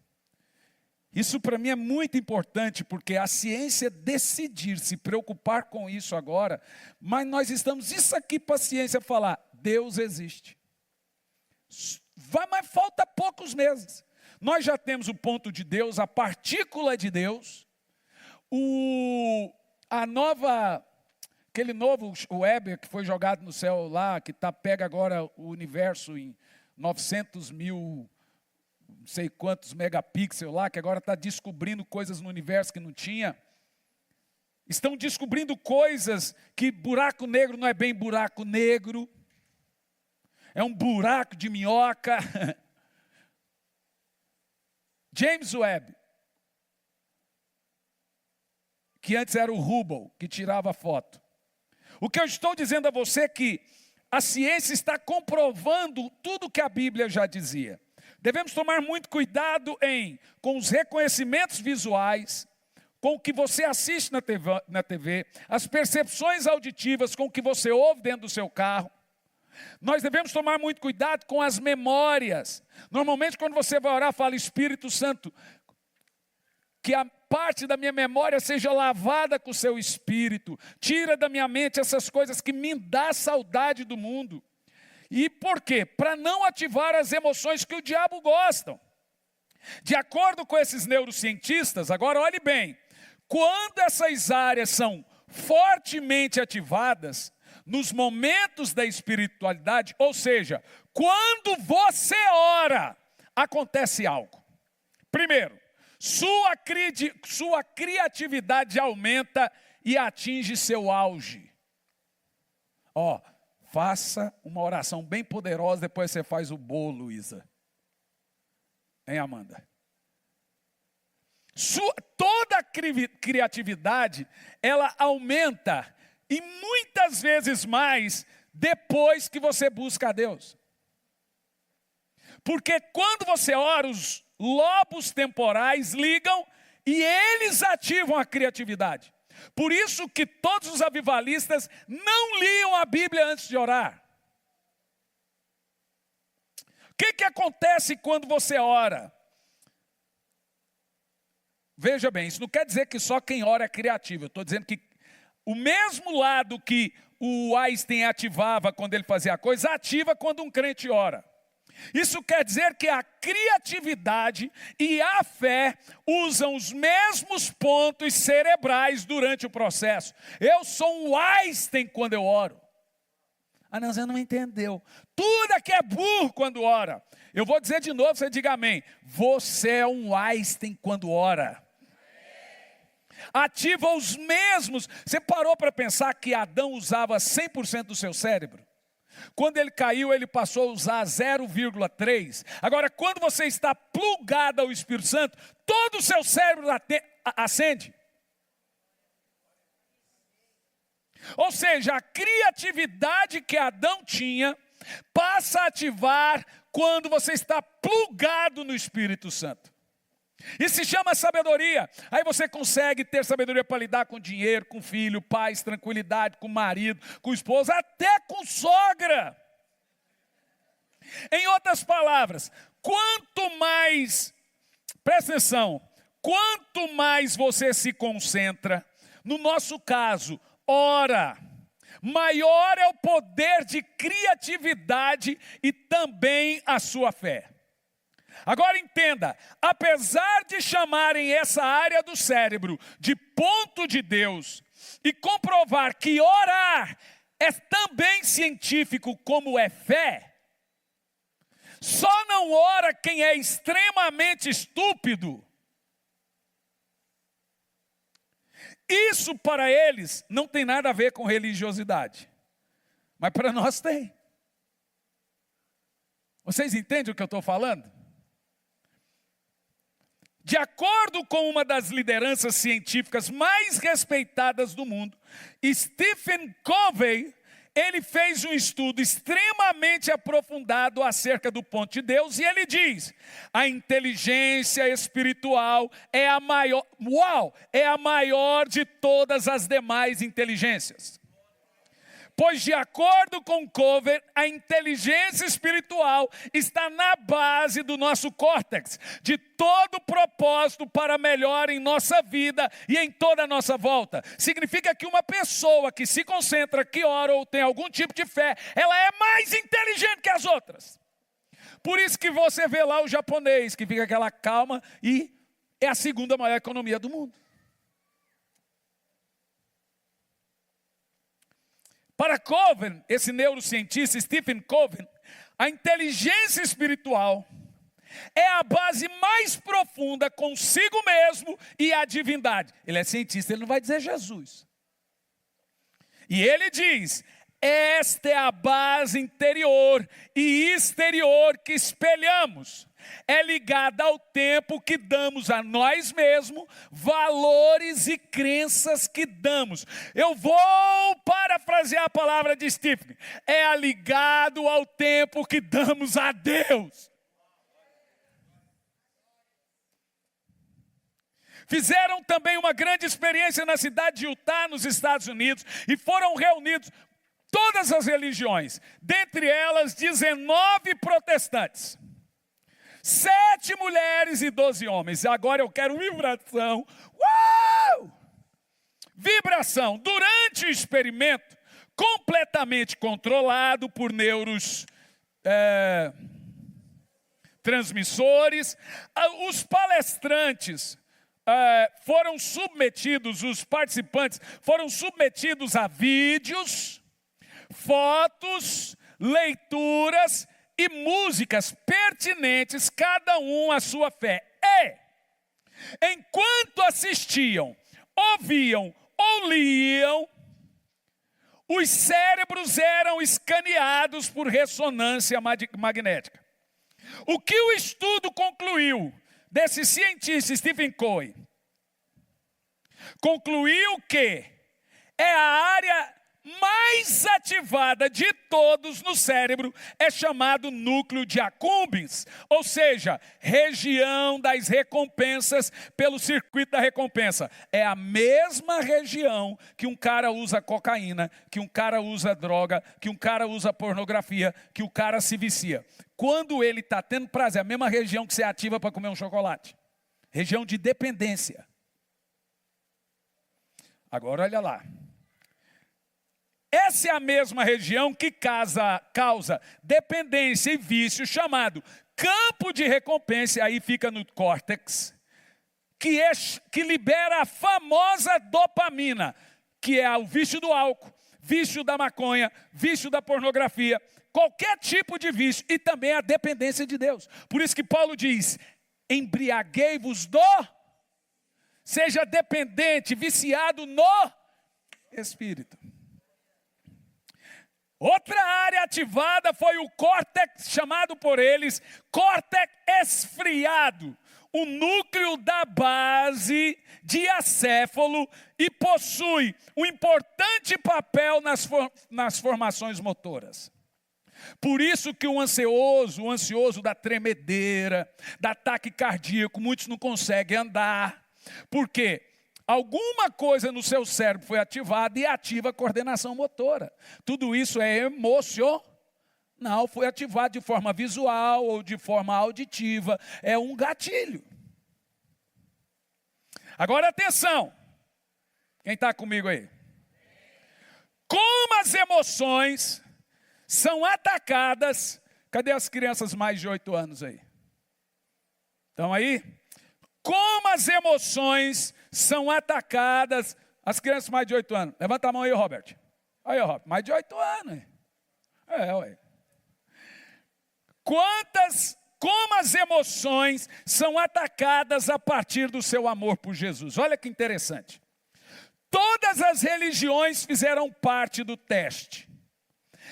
Isso para mim é muito importante, porque a ciência decidir se preocupar com isso agora, mas nós estamos, isso aqui para a ciência falar, Deus existe. Mas falta poucos meses. Nós já temos o ponto de Deus, a partícula de Deus, aquele novo Weber que foi jogado no céu lá, que pega agora o universo em 900 mil, não sei quantos megapixels lá, que agora está descobrindo coisas no universo que não tinha. Estão descobrindo coisas que buraco negro não é bem buraco negro, é um buraco de minhoca. James Webb, que antes era o Hubble, que tirava foto. O que eu estou dizendo a você é que a ciência está comprovando tudo que a Bíblia já dizia. Devemos tomar muito cuidado com os reconhecimentos visuais, com o que você assiste na TV, as percepções auditivas com o que você ouve dentro do seu carro. Nós devemos tomar muito cuidado com as memórias. Normalmente quando você vai orar, fala Espírito Santo, que a parte da minha memória seja lavada com o seu Espírito. Tira da minha mente essas coisas que me dão saudade do mundo. E por quê? Para não ativar as emoções que o diabo gosta. De acordo com esses neurocientistas, agora olhe bem, quando essas áreas são fortemente ativadas, nos momentos da espiritualidade, ou seja, quando você ora, acontece algo. Primeiro, sua criatividade aumenta e atinge seu auge. Faça uma oração bem poderosa, depois você faz o bolo, Isa. Hein, Amanda? Toda a criatividade, ela aumenta, e muitas vezes mais, depois que você busca a Deus. Porque quando você ora, os lobos temporais ligam e eles ativam a criatividade. Por isso que todos os avivalistas não liam a Bíblia antes de orar. O que acontece quando você ora? Veja bem, isso não quer dizer que só quem ora é criativo. Eu estou dizendo que o mesmo lado que o Einstein ativava quando ele fazia a coisa, ativa quando um crente ora. Isso quer dizer que a criatividade e a fé usam os mesmos pontos cerebrais durante o processo. Eu sou um Einstein quando eu oro. Não, você não entendeu. Tudo aqui é burro quando ora. Eu vou dizer de novo, você diga amém. Você é um Einstein quando ora. Ativa os mesmos. Você parou para pensar que Adão usava 100% do seu cérebro? Quando ele caiu, ele passou a usar 0,3. Agora, quando você está plugado ao Espírito Santo, todo o seu cérebro acende. Ou seja, a criatividade que Adão tinha passa a ativar quando você está plugado no Espírito Santo. Isso se chama sabedoria. Aí você consegue ter sabedoria para lidar com dinheiro, com filho, paz, tranquilidade, com marido, com esposa, até com sogra. Em outras palavras, quanto mais, presta atenção, quanto mais você se concentra, no nosso caso, ora, maior é o poder de criatividade e também a sua fé. Agora entenda, apesar de chamarem essa área do cérebro de ponto de Deus e comprovar que orar é também científico como é fé, só não ora quem é extremamente estúpido. Isso para eles não tem nada a ver com religiosidade, mas para nós tem. Vocês entendem o que eu estou falando? De acordo com uma das lideranças científicas mais respeitadas do mundo, Stephen Covey, ele fez um estudo extremamente aprofundado acerca do ponto de Deus, e ele diz: a inteligência espiritual é a maior de todas as demais inteligências. Pois, de acordo com Covey, a inteligência espiritual está na base do nosso córtex, de todo propósito para melhor em nossa vida e em toda a nossa volta. Significa que uma pessoa que se concentra, que ora ou tem algum tipo de fé, ela é mais inteligente que as outras. Por isso que você vê lá o japonês, que fica aquela calma e é a segunda maior economia do mundo. Para Covey, esse neurocientista Stephen Covey, a inteligência espiritual é a base mais profunda consigo mesmo e a divindade. Ele é cientista, ele não vai dizer Jesus. E ele diz: esta é a base interior e exterior que espelhamos. É ligada ao tempo que damos a nós mesmos, valores e crenças que damos. Eu vou parafrasear a palavra de Stephen: é ligado ao tempo que damos a Deus. Fizeram também uma grande experiência na cidade de Utah, nos Estados Unidos, e foram reunidos todas as religiões, dentre elas 19 protestantes. 7 mulheres e 12 homens. Agora eu quero vibração. Uau! Vibração. Durante o experimento, completamente controlado por transmissores, os palestrantes foram submetidos, os participantes foram submetidos a vídeos, fotos, leituras e músicas pertinentes, cada um à sua fé. Enquanto assistiam, ouviam ou liam, os cérebros eram escaneados por ressonância magnética. O que o estudo concluiu desse cientista Stephen Covey? Concluiu que é a área mais ativada de todos no cérebro, é chamado núcleo de accumbens, ou seja, região das recompensas pelo circuito da recompensa. É a mesma região que um cara usa cocaína, que um cara usa droga, que um cara usa pornografia, que o cara se vicia. Quando ele está tendo prazer, é a mesma região que você ativa para comer um chocolate. Região de dependência. Agora olha lá. Essa é a mesma região que causa dependência e vício, chamado campo de recompensa, aí fica no córtex, que libera a famosa dopamina, que é o vício do álcool, vício da maconha, vício da pornografia, qualquer tipo de vício, e também a dependência de Deus. Por isso que Paulo diz: embriaguei-vos seja dependente, viciado no Espírito. Outra área ativada foi o córtex, chamado por eles córtex esfriado, o núcleo da base diacéfalo, e possui um importante papel nas formações motoras. Por isso que o ansioso da tremedeira, da ataque cardíaco, muitos não conseguem andar. Por quê? Alguma coisa no seu cérebro foi ativada e ativa a coordenação motora. Tudo isso é emocional, foi ativado de forma visual ou de forma auditiva. É um gatilho. Agora atenção. Quem está comigo aí? Como as emoções são atacadas. Cadê as crianças mais de 8 anos aí? Estão aí? Como as emoções são atacadas. As crianças mais de 8 anos. Levanta a mão aí, Robert. Aí, Robert, mais de 8 anos. Ué. Como as emoções são atacadas a partir do seu amor por Jesus. Olha que interessante. Todas as religiões fizeram parte do teste,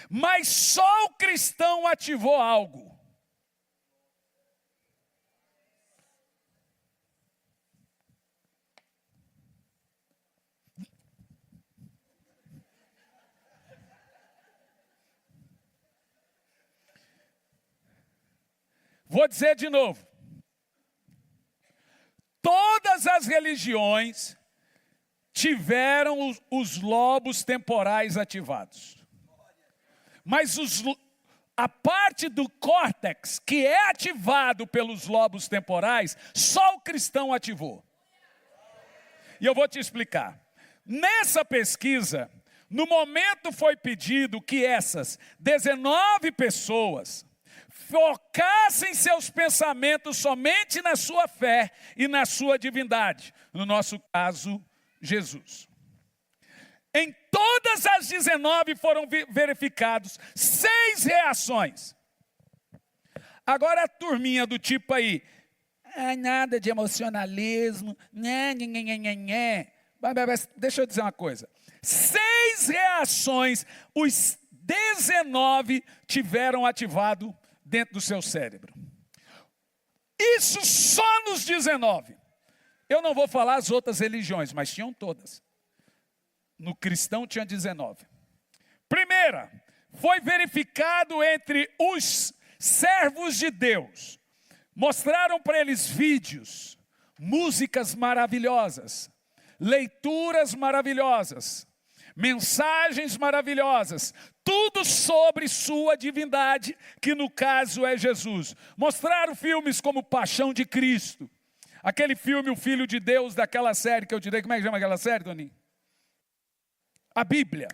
mas só o cristão ativou algo. Vou dizer de novo. Todas as religiões tiveram os lobos temporais ativados. Mas a parte do córtex que é ativado pelos lobos temporais, só o cristão ativou. E eu vou te explicar. Nessa pesquisa, no momento foi pedido que essas 19 pessoas focassem seus pensamentos somente na sua fé e na sua divindade. No nosso caso, Jesus. Em todas as 19 foram verificados 6 reações. Agora a turminha do tipo aí, nada de emocionalismo, deixa eu dizer uma coisa. 6 reações, os 19 tiveram ativado dentro do seu cérebro. Isso só nos 19. Eu não vou falar as outras religiões, mas tinham todas. No cristão tinha 19. Primeira, foi verificado entre os servos de Deus. Mostraram para eles vídeos, músicas maravilhosas, leituras maravilhosas, mensagens maravilhosas, tudo sobre sua divindade, que no caso é Jesus. Mostraram filmes como Paixão de Cristo, aquele filme O Filho de Deus, daquela série que eu direi, como é que chama aquela série, Toninho? A Bíblia.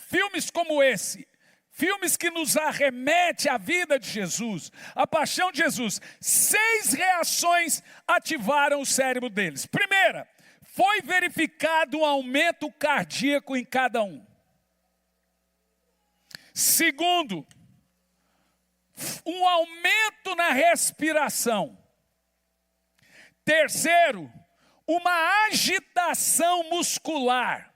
Filmes como esse, filmes que nos arremete à vida de Jesus, a paixão de Jesus. 6 reações ativaram o cérebro deles. Primeira, foi verificado um aumento cardíaco em cada um. Segundo, um aumento na respiração. Terceiro, uma agitação muscular.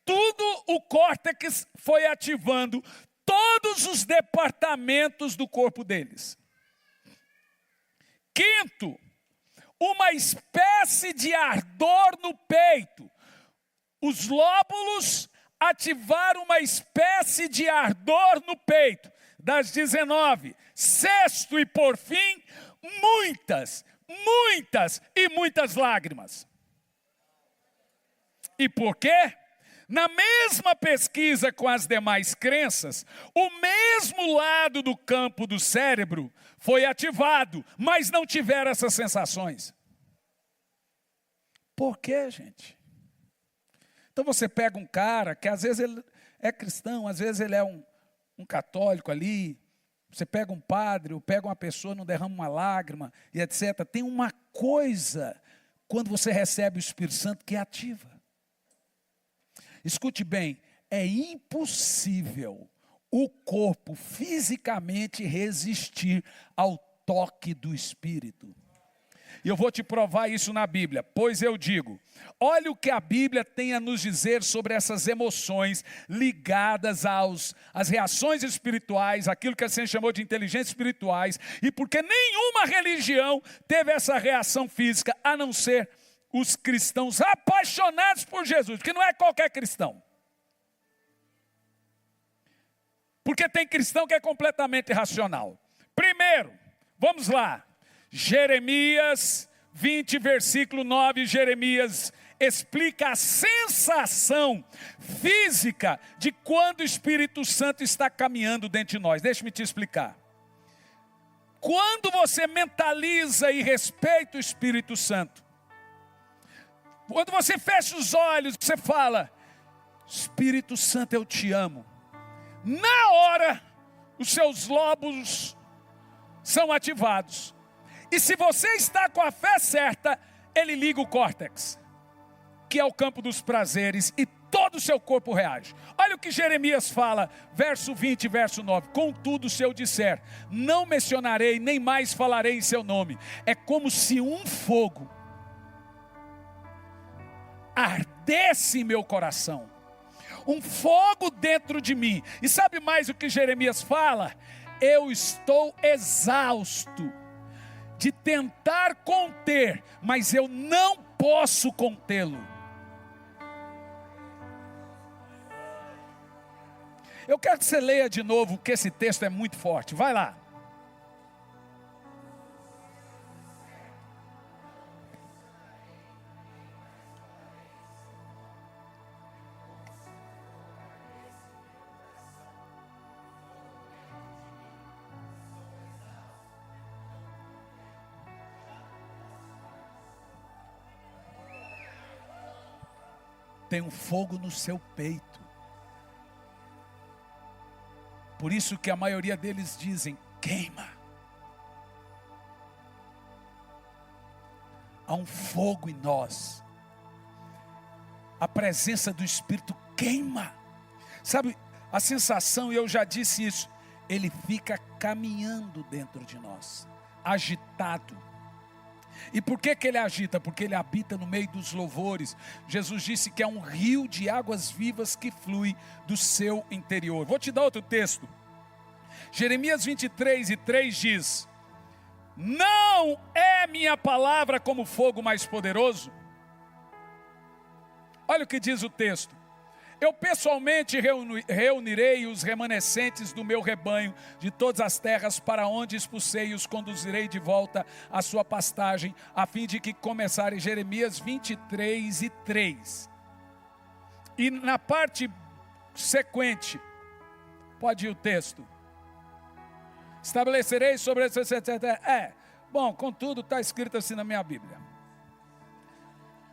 Tudo o córtex foi ativando todos os departamentos do corpo deles. Quinto, uma espécie de ardor no peito. Os lóbulos ativaram uma espécie de ardor no peito, das 19. Sexto e por fim, muitas e muitas lágrimas. E por quê? Na mesma pesquisa com as demais crenças, o mesmo lado do campo do cérebro foi ativado, mas não tiveram essas sensações. Por quê, gente? Então você pega um cara que às vezes ele é cristão, às vezes ele é um católico ali, você pega um padre, ou pega uma pessoa, não derrama uma lágrima, e etc. Tem uma coisa, quando você recebe o Espírito Santo, que é ativa. Escute bem, é impossível o corpo fisicamente resistir ao toque do Espírito. E eu vou te provar isso na Bíblia, pois eu digo, olha o que a Bíblia tem a nos dizer sobre essas emoções ligadas às reações espirituais, aquilo que a gente chamou de inteligências espirituais, e porque nenhuma religião teve essa reação física, a não ser os cristãos apaixonados por Jesus, que não é qualquer cristão. Porque tem cristão que é completamente irracional. Primeiro, vamos lá. Jeremias 20, versículo 9, Jeremias explica a sensação física de quando o Espírito Santo está caminhando dentro de nós. Deixa-me te explicar. Quando você mentaliza e respeita o Espírito Santo, quando você fecha os olhos, você fala, Espírito Santo, eu te amo. Na hora, os seus lóbulos são ativados. E se você está com a fé certa, ele liga o córtex, que é o campo dos prazeres, e todo o seu corpo reage. Olha o que Jeremias fala, verso 20, verso 9. Contudo, se eu disser, não mencionarei, nem mais falarei em seu nome. É como se um fogo ardesse em meu coração, um fogo dentro de mim. E sabe mais o que Jeremias fala? Eu estou exausto de tentar conter, mas eu não posso contê-lo. Eu quero que você leia de novo, porque esse texto é muito forte. Vai lá. Tem um fogo no seu peito. Por isso que a maioria deles dizem, queima. Há um fogo em nós. A presença do Espírito queima. Sabe, a sensação, e eu já disse isso, ele fica caminhando dentro de nós, agitado. E por que ele agita? Porque ele habita no meio dos louvores. Jesus disse que é um rio de águas vivas que flui do seu interior. Vou te dar outro texto. Jeremias 23:3 diz: não é minha palavra como fogo mais poderoso? Olha o que diz o texto. Eu pessoalmente reunirei os remanescentes do meu rebanho de todas as terras para onde expulsei e os conduzirei de volta à sua pastagem, a fim de que começarem. Jeremias 23:3. E na parte sequente, pode ir o texto. Estabelecerei sobre... Bom, contudo está escrito assim na minha Bíblia.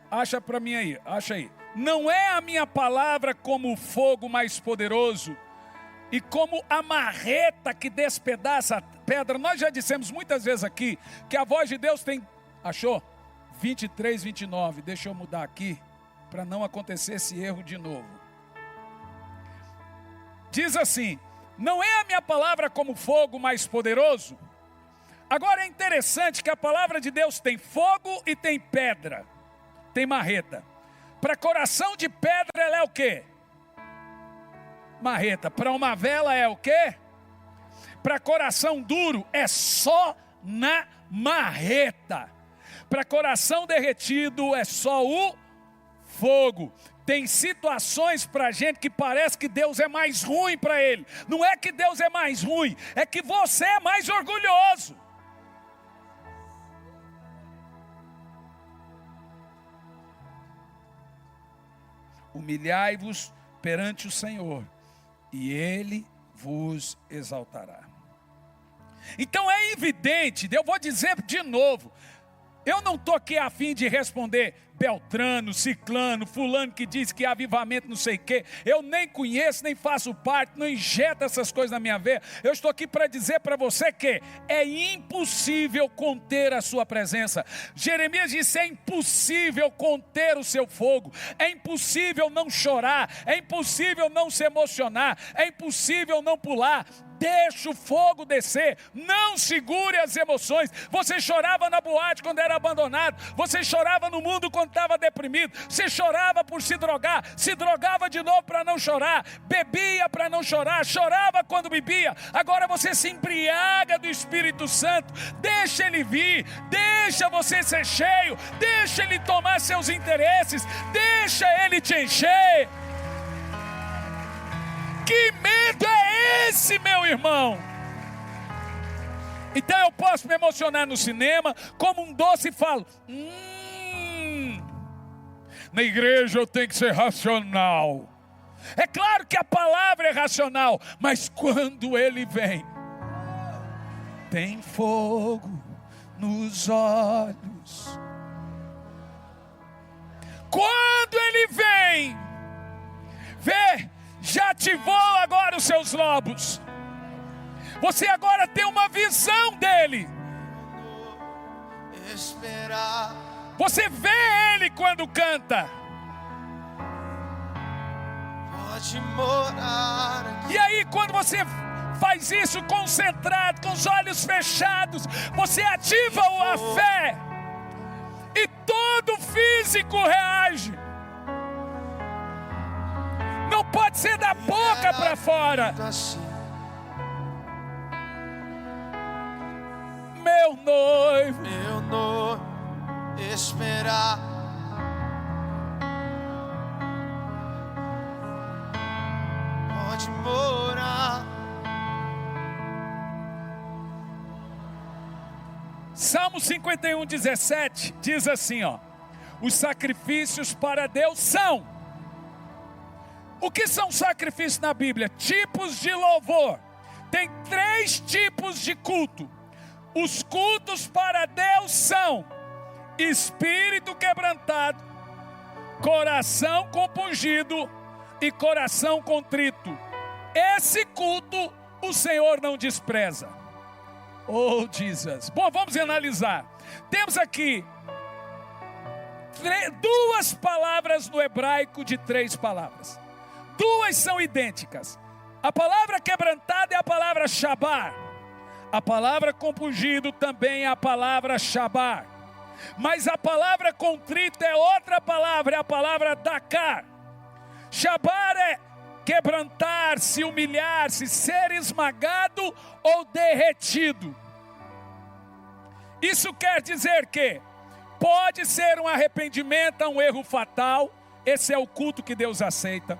Acha para mim aí, acha aí. Não é a minha palavra como o fogo mais poderoso e como a marreta que despedaça a pedra. Nós já dissemos muitas vezes aqui que a voz de Deus tem... Achou? 23:29. Deixa eu mudar aqui para não acontecer esse erro de novo. Diz assim: não é a minha palavra como fogo mais poderoso? Agora é interessante que a palavra de Deus tem fogo e tem pedra. Tem marreta. Para coração de pedra ela é o quê? Marreta. Para uma vela é o quê? Para coração duro é só na marreta. Para coração derretido é só o fogo. Tem situações para a gente que parece que Deus é mais ruim para ele. Não é que Deus é mais ruim, é que você é mais orgulhoso. Humilhai-vos perante o Senhor, e Ele vos exaltará. Então é evidente, eu vou dizer de novo, eu não estou aqui a fim de responder Beltrano, Ciclano, fulano que diz que é avivamento não sei o quê. Eu nem conheço, nem faço parte, não injeto essas coisas na minha veia. Eu estou aqui para dizer para você que é impossível conter a sua presença. Jeremias disse, é impossível conter o seu fogo. É impossível não chorar, é impossível não se emocionar, é impossível não pular. Deixa o fogo descer, não segure as emoções. Você chorava na boate quando era abandonado, você chorava no mundo quando estava deprimido, você chorava por se drogar, se drogava de novo para não chorar, bebia para não chorar, chorava quando bebia. Agora você se embriaga do Espírito Santo, deixa ele vir, deixa você ser cheio, deixa ele tomar seus interesses, deixa ele te encher. Que medo é esse, meu irmão? Então eu posso me emocionar no cinema, como um doce e falo, na igreja eu tenho que ser racional. É claro que a palavra é racional, mas quando ele vem, tem fogo nos olhos. Quando ele vem, vê, já ativou agora os seus lobos. Você agora tem uma visão dele. Você vê ele quando canta. Pode morar aqui. E aí quando você faz isso concentrado, com os olhos fechados, você ativa a fé. E todo físico reage. Pode ser da boca para fora. Meu noivo, esperar. Pode morar. Salmo 51, 17 diz assim, ó: os sacrifícios para Deus são. O que são sacrifícios na Bíblia? Tipos de louvor. Tem 3 tipos de culto. Os cultos para Deus são espírito quebrantado, coração compungido e coração contrito. Esse culto o Senhor não despreza. Oh, Jesus. Bom, vamos analisar. Temos aqui 2 palavras no hebraico de 3 palavras. 2 são idênticas. A palavra quebrantado é a palavra shabar. A palavra compungido também é a palavra shabar. Mas a palavra contrito é outra palavra, é a palavra dakar. Shabar é quebrantar-se, humilhar-se, ser esmagado ou derretido. Isso quer dizer que pode ser um arrependimento a um erro fatal. Esse é o culto que Deus aceita.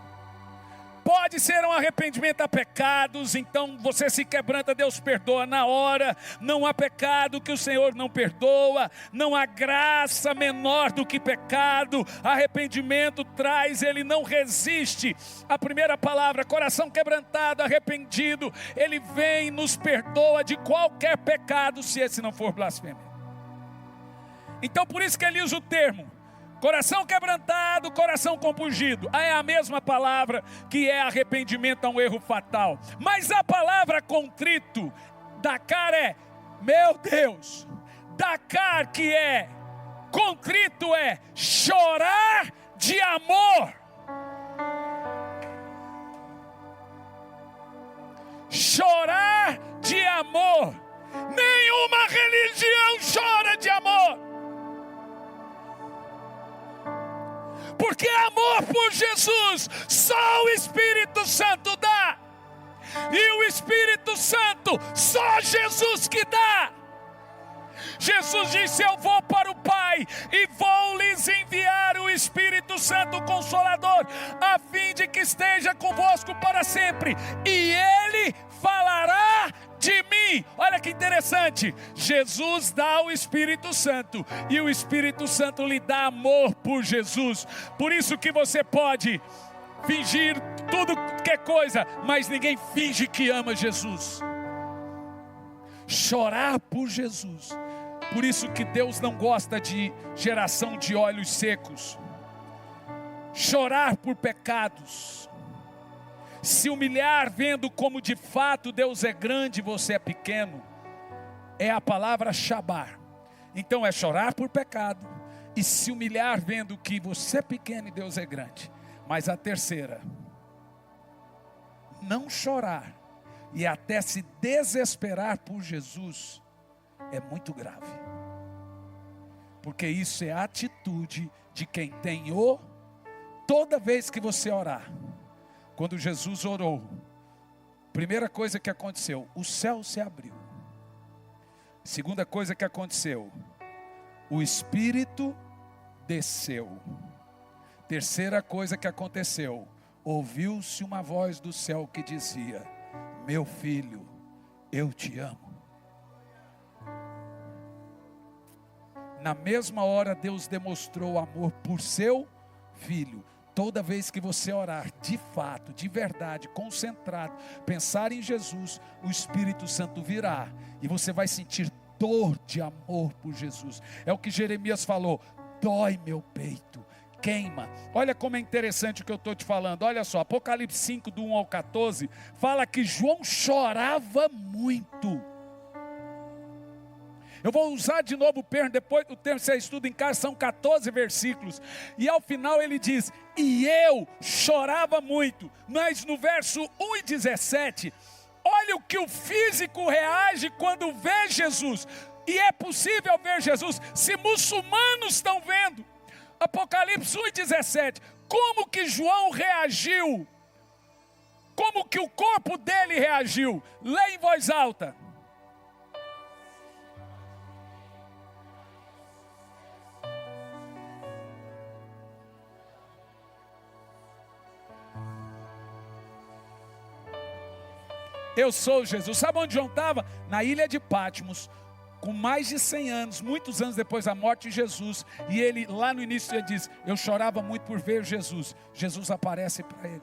Pode ser um arrependimento a pecados, então você se quebranta, Deus perdoa na hora. Não há pecado que o Senhor não perdoa, não há graça menor do que pecado. Arrependimento traz, ele não resiste. A primeira palavra, coração quebrantado, arrependido, ele vem e nos perdoa de qualquer pecado, se esse não for blasfêmia. Então por isso que ele usa o termo coração quebrantado, coração compungido. É a mesma palavra que é arrependimento a um erro fatal. Mas a palavra contrito, dakar é, meu Deus, dakar que é, contrito é chorar de amor. Chorar de amor. Nenhuma religião chora de amor. Porque amor por Jesus, só o Espírito Santo dá. E o Espírito Santo, só Jesus que dá. Jesus disse: eu vou para o Pai e vou lhes enviar o Espírito Santo Consolador, a fim de que esteja convosco para sempre. E Ele falará de mim. Olha que interessante. Jesus dá o Espírito Santo e o Espírito Santo lhe dá amor por Jesus. Por isso que você pode fingir tudo que é coisa, mas ninguém finge que ama Jesus. Chorar por Jesus. Por isso que Deus não gosta de geração de olhos secos. Chorar por pecados. Se humilhar vendo como de fato Deus é grande e você é pequeno, é a palavra shabar. Então é chorar por pecado e se humilhar vendo que você é pequeno e Deus é grande. Mas a terceira, não chorar e até se desesperar por Jesus, é muito grave. Porque isso é a atitude de quem tem toda vez que você orar. Quando Jesus orou, primeira coisa que aconteceu, o céu se abriu. Segunda coisa que aconteceu, o Espírito desceu. Terceira coisa que aconteceu, ouviu-se uma voz do céu que dizia: meu filho, eu te amo. Na mesma hora Deus demonstrou amor por seu filho. Toda vez que você orar, de fato, de verdade, concentrado, pensar em Jesus, o Espírito Santo virá e você vai sentir dor de amor por Jesus. É o que Jeremias falou: dói meu peito, queima. Olha como é interessante o que eu estou te falando. Olha só, Apocalipse 5, do 1 ao 14, fala que João chorava muito. Eu vou usar de novo o termo, depois o termo você estuda em casa, são 14 versículos. E ao final ele diz: e eu chorava muito. Mas no verso 1 e 17, olha o que o físico reage quando vê Jesus. E é possível ver Jesus se muçulmanos estão vendo. Apocalipse 1 e 17, como que João reagiu como que o corpo dele reagiu. Leia em voz alta. Eu sou Jesus. Sabe onde João estava? Na ilha de Patmos, com mais de 100 anos, muitos anos depois da morte de Jesus. E ele, lá no início, ele diz: eu chorava muito por ver Jesus. Jesus aparece para ele.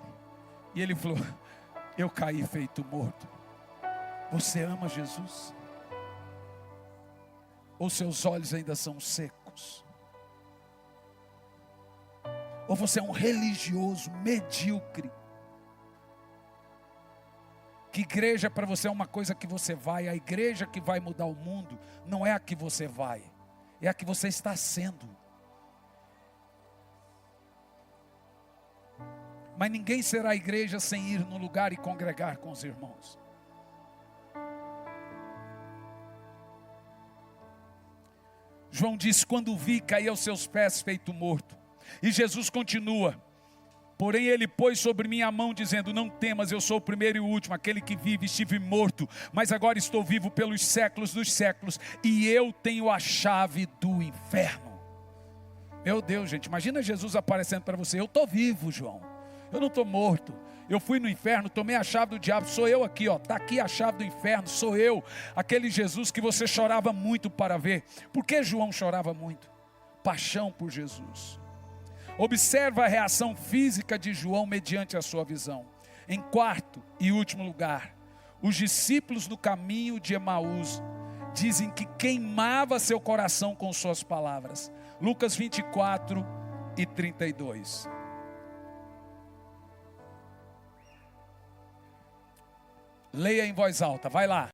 E ele falou: eu caí feito morto. Você ama Jesus? Ou seus olhos ainda são secos? Ou você é um religioso medíocre? Que igreja para você é uma coisa que você vai. A igreja que vai mudar o mundo não é a que você vai, é a que você está sendo. Mas ninguém será igreja sem ir no lugar e congregar com os irmãos. João diz: quando o vi, caí aos seus pés feito morto. E Jesus continua: porém ele pôs sobre mim a mão, dizendo: não temas, eu sou o primeiro e o último, aquele que vive. Estive morto, mas agora estou vivo pelos séculos dos séculos, e eu tenho a chave do inferno. Meu Deus, gente, imagina Jesus aparecendo para você: eu estou vivo, João, eu não estou morto. Eu fui no inferno, tomei a chave do diabo, sou eu aqui, está aqui a chave do inferno, sou eu, aquele Jesus que você chorava muito para ver. Por que João chorava muito? Paixão por Jesus. Observa a reação física de João mediante a sua visão. Em quarto e último lugar, os discípulos no caminho de Emaús dizem que queimava seu coração com suas palavras. Lucas 24 e 32. Leia em voz alta, vai lá.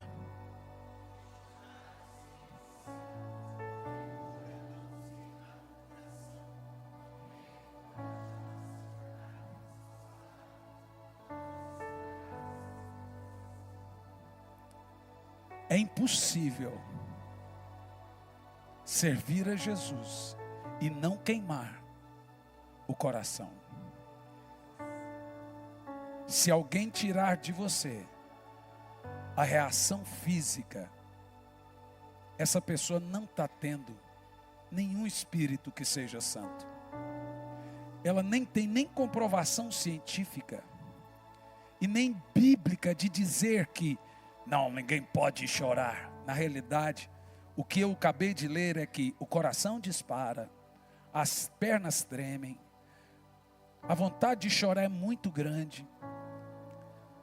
É impossível servir a Jesus e não queimar o coração. Se alguém tirar de você a reação física, essa pessoa não está tendo nenhum espírito que seja santo. Ela nem tem nem comprovação científica e nem bíblica de dizer que não, ninguém pode chorar. Na realidade, o que eu acabei de ler é que o coração dispara, as pernas tremem, a vontade de chorar é muito grande,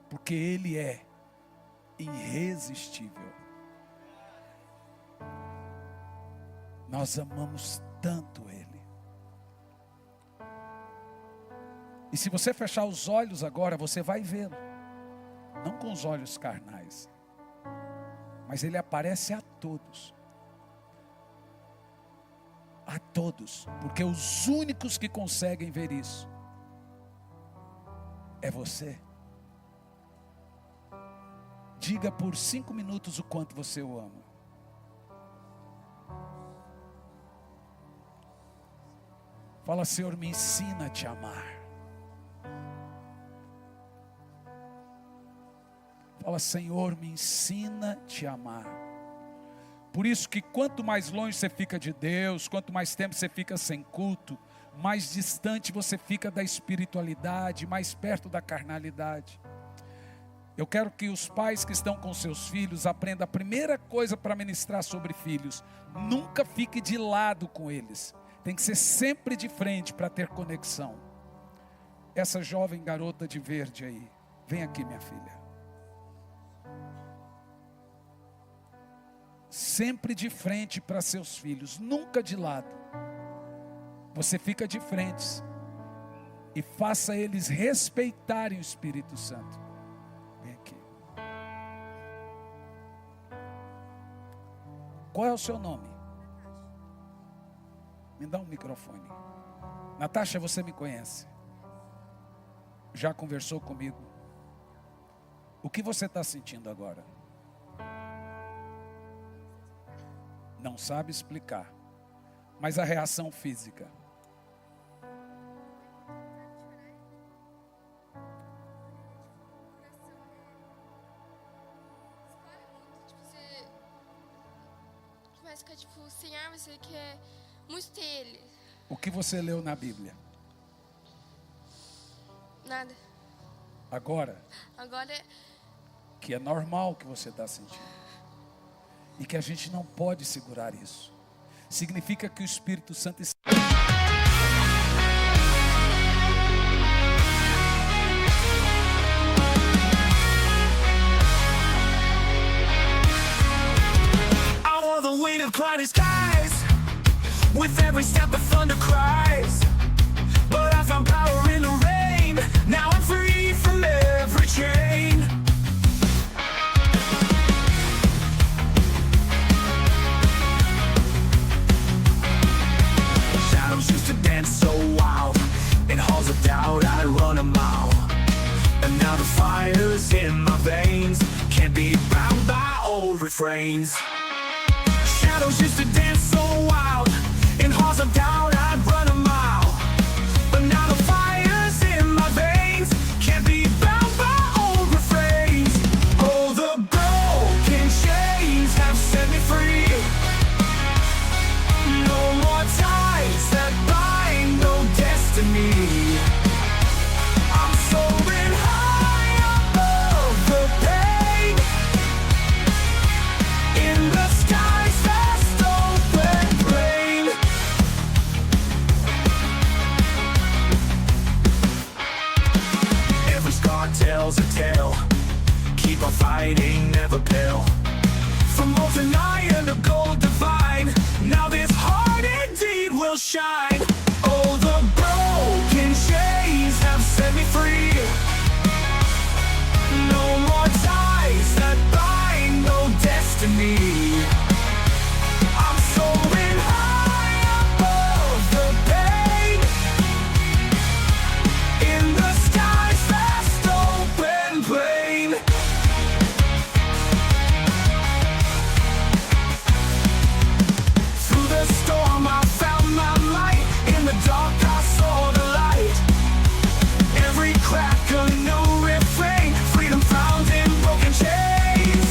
porque Ele é irresistível. Nós amamos tanto Ele. E se você fechar os olhos agora, você vai vê-lo. Não com os olhos carnais, mas Ele aparece a todos. A todos, porque os únicos que conseguem ver isso é você. Diga por 5 minutos o quanto você o ama. Fala: Senhor, me ensina a te amar. Fala: Senhor, me ensina a te amar. Por isso que quanto mais longe você fica de Deus, quanto mais tempo você fica sem culto, mais distante você fica da espiritualidade, mais perto da carnalidade. Eu quero que os pais que estão com seus filhos aprendam a primeira coisa para ministrar sobre filhos: nunca fique de lado com eles. Tem que ser sempre de frente para ter conexão. Essa jovem garota de verde aí, vem aqui, minha filha. Sempre de frente para seus filhos, nunca de lado. Você fica de frente e faça eles respeitarem o Espírito Santo. Vem aqui. Qual é o seu nome? Me dá um microfone. Natasha, você me conhece? Já conversou comigo? O que você está sentindo agora? Não sabe explicar. Mas a reação física. música, tipo, Senhor, você quer muito ter Ele. O que você leu na Bíblia? Nada. Agora, Agora, que é normal o que você está sentindo. E que a gente não pode segurar isso. Significa que o Espírito Santo está... I want the wind of cloudy skies. With every step the thunder cries. But I found power in the rain. Now I'm free from every chain. Shadows used to dance so wild. In halls of doubt I'd run a mile. And now the fire's in my veins. Can't be bound by old refrains. Shadows used to dance so wild. In halls of doubt I'd run a mile. But now the fire's in my veins. Can't be bound by old refrains. Oh, the broken chains have set me free. No more ties that bind, no destiny. I'm soaring high above the pain. In the sky's vast open plain. Every scar tells a tale. Keep on fighting, never pale. From molten iron to gold divine. Now this heart indeed will shine. Oh, the broken chains have set me free. No more ties that bind, no destiny. I'm soaring high above the pain. In the sky's vast open plain. Through the storm I found my light. In the dark I saw the light. Every crack a new refrain. Freedom found in broken chains.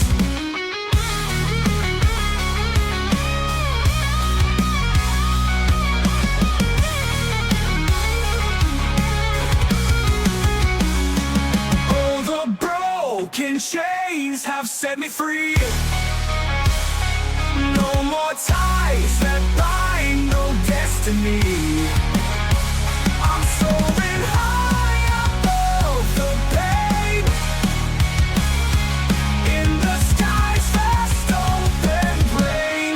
Oh, the broken chains have set me free. No more ties that bind, no destiny. I'm soaring high above the pain. In the sky's vast open plain.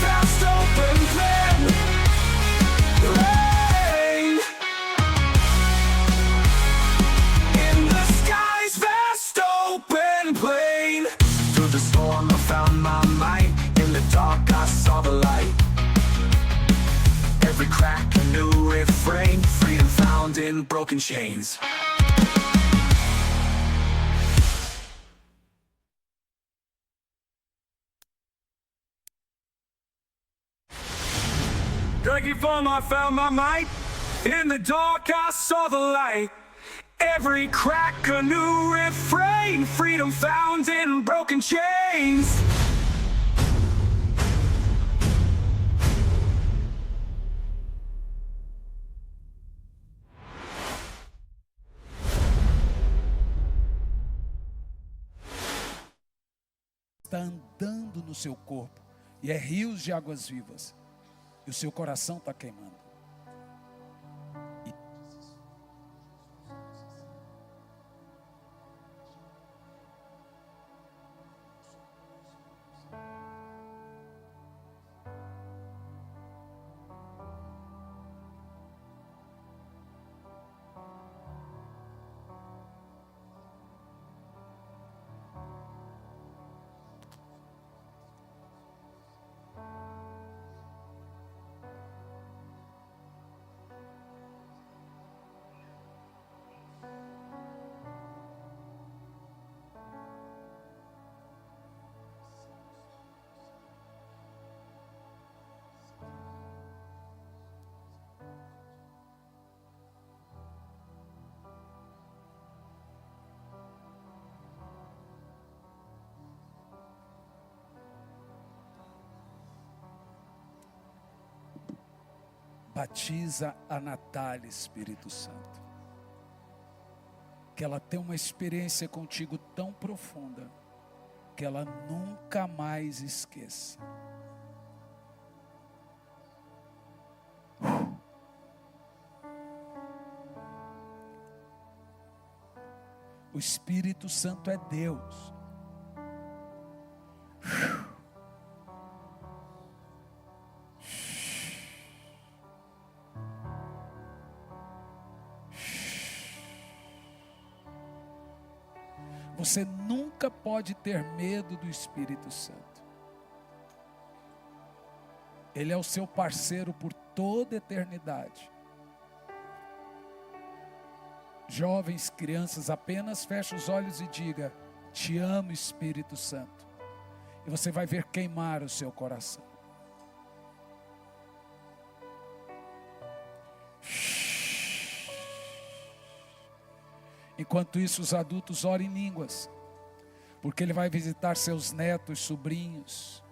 Vast open plain. Rain. In the sky's vast open plain. Through the storm I found my might. In the dark I saw the light. Every crack a new refrain. Freedom found in broken chains. Drinking from I found my might. In the dark I saw the light. Every crack a new refrain. Freedom found in broken chains. Está andando no seu corpo. E é rios de águas vivas. E o seu coração está queimando. Batiza a Natália, Espírito Santo. Que ela tenha uma experiência contigo tão profunda, que ela nunca mais esqueça. O Espírito Santo é Deus. Você nunca pode ter medo do Espírito Santo. Ele é o seu parceiro por toda a eternidade. Jovens, crianças, apenas feche os olhos e diga: te amo, Espírito Santo. E você vai ver queimar o seu coração. Enquanto isso, os adultos orem em línguas, porque Ele vai visitar seus netos, sobrinhos.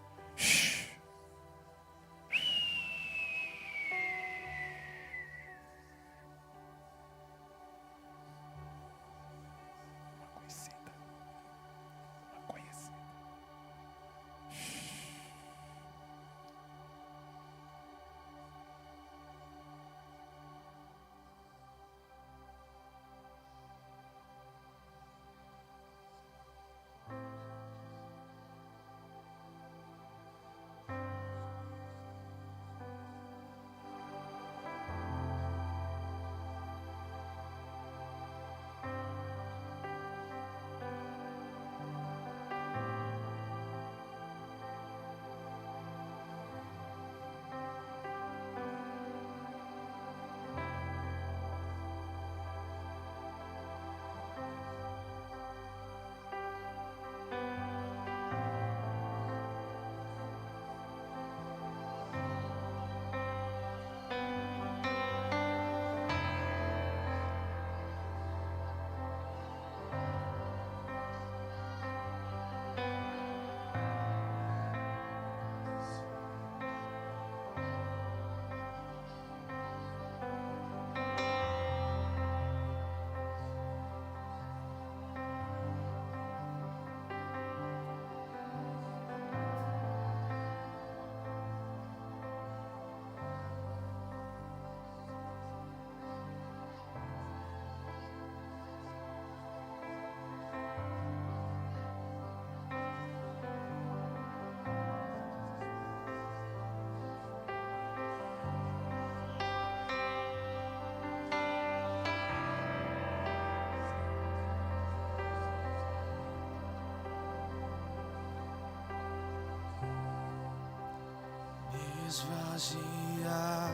Esvazia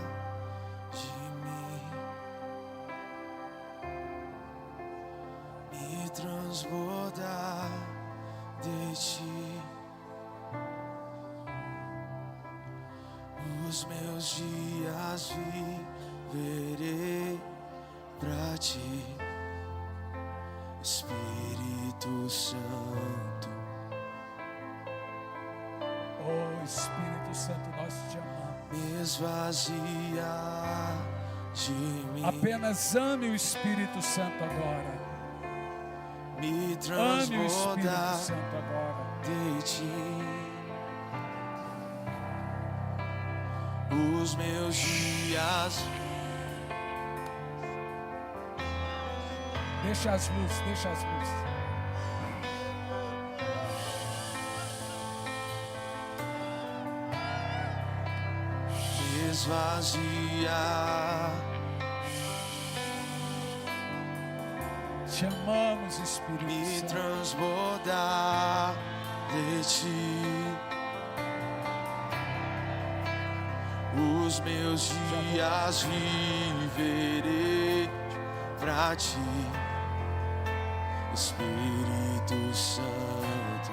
de mim, me transborda de ti. Os meus dias viverei pra ti, Espírito Santo. Oh Espírito Santo, nós te amamos. Me esvazia de mim, Apenas ame o Espírito Santo agora. me Ame o Espírito transborda Santo agora. de ti. Os meus dias Deixa as luzes, deixa as luzes. me esvazia, Te amamos, Espírito me Santo. transborda de ti. Os meus dias viverei pra ti, Espírito Santo.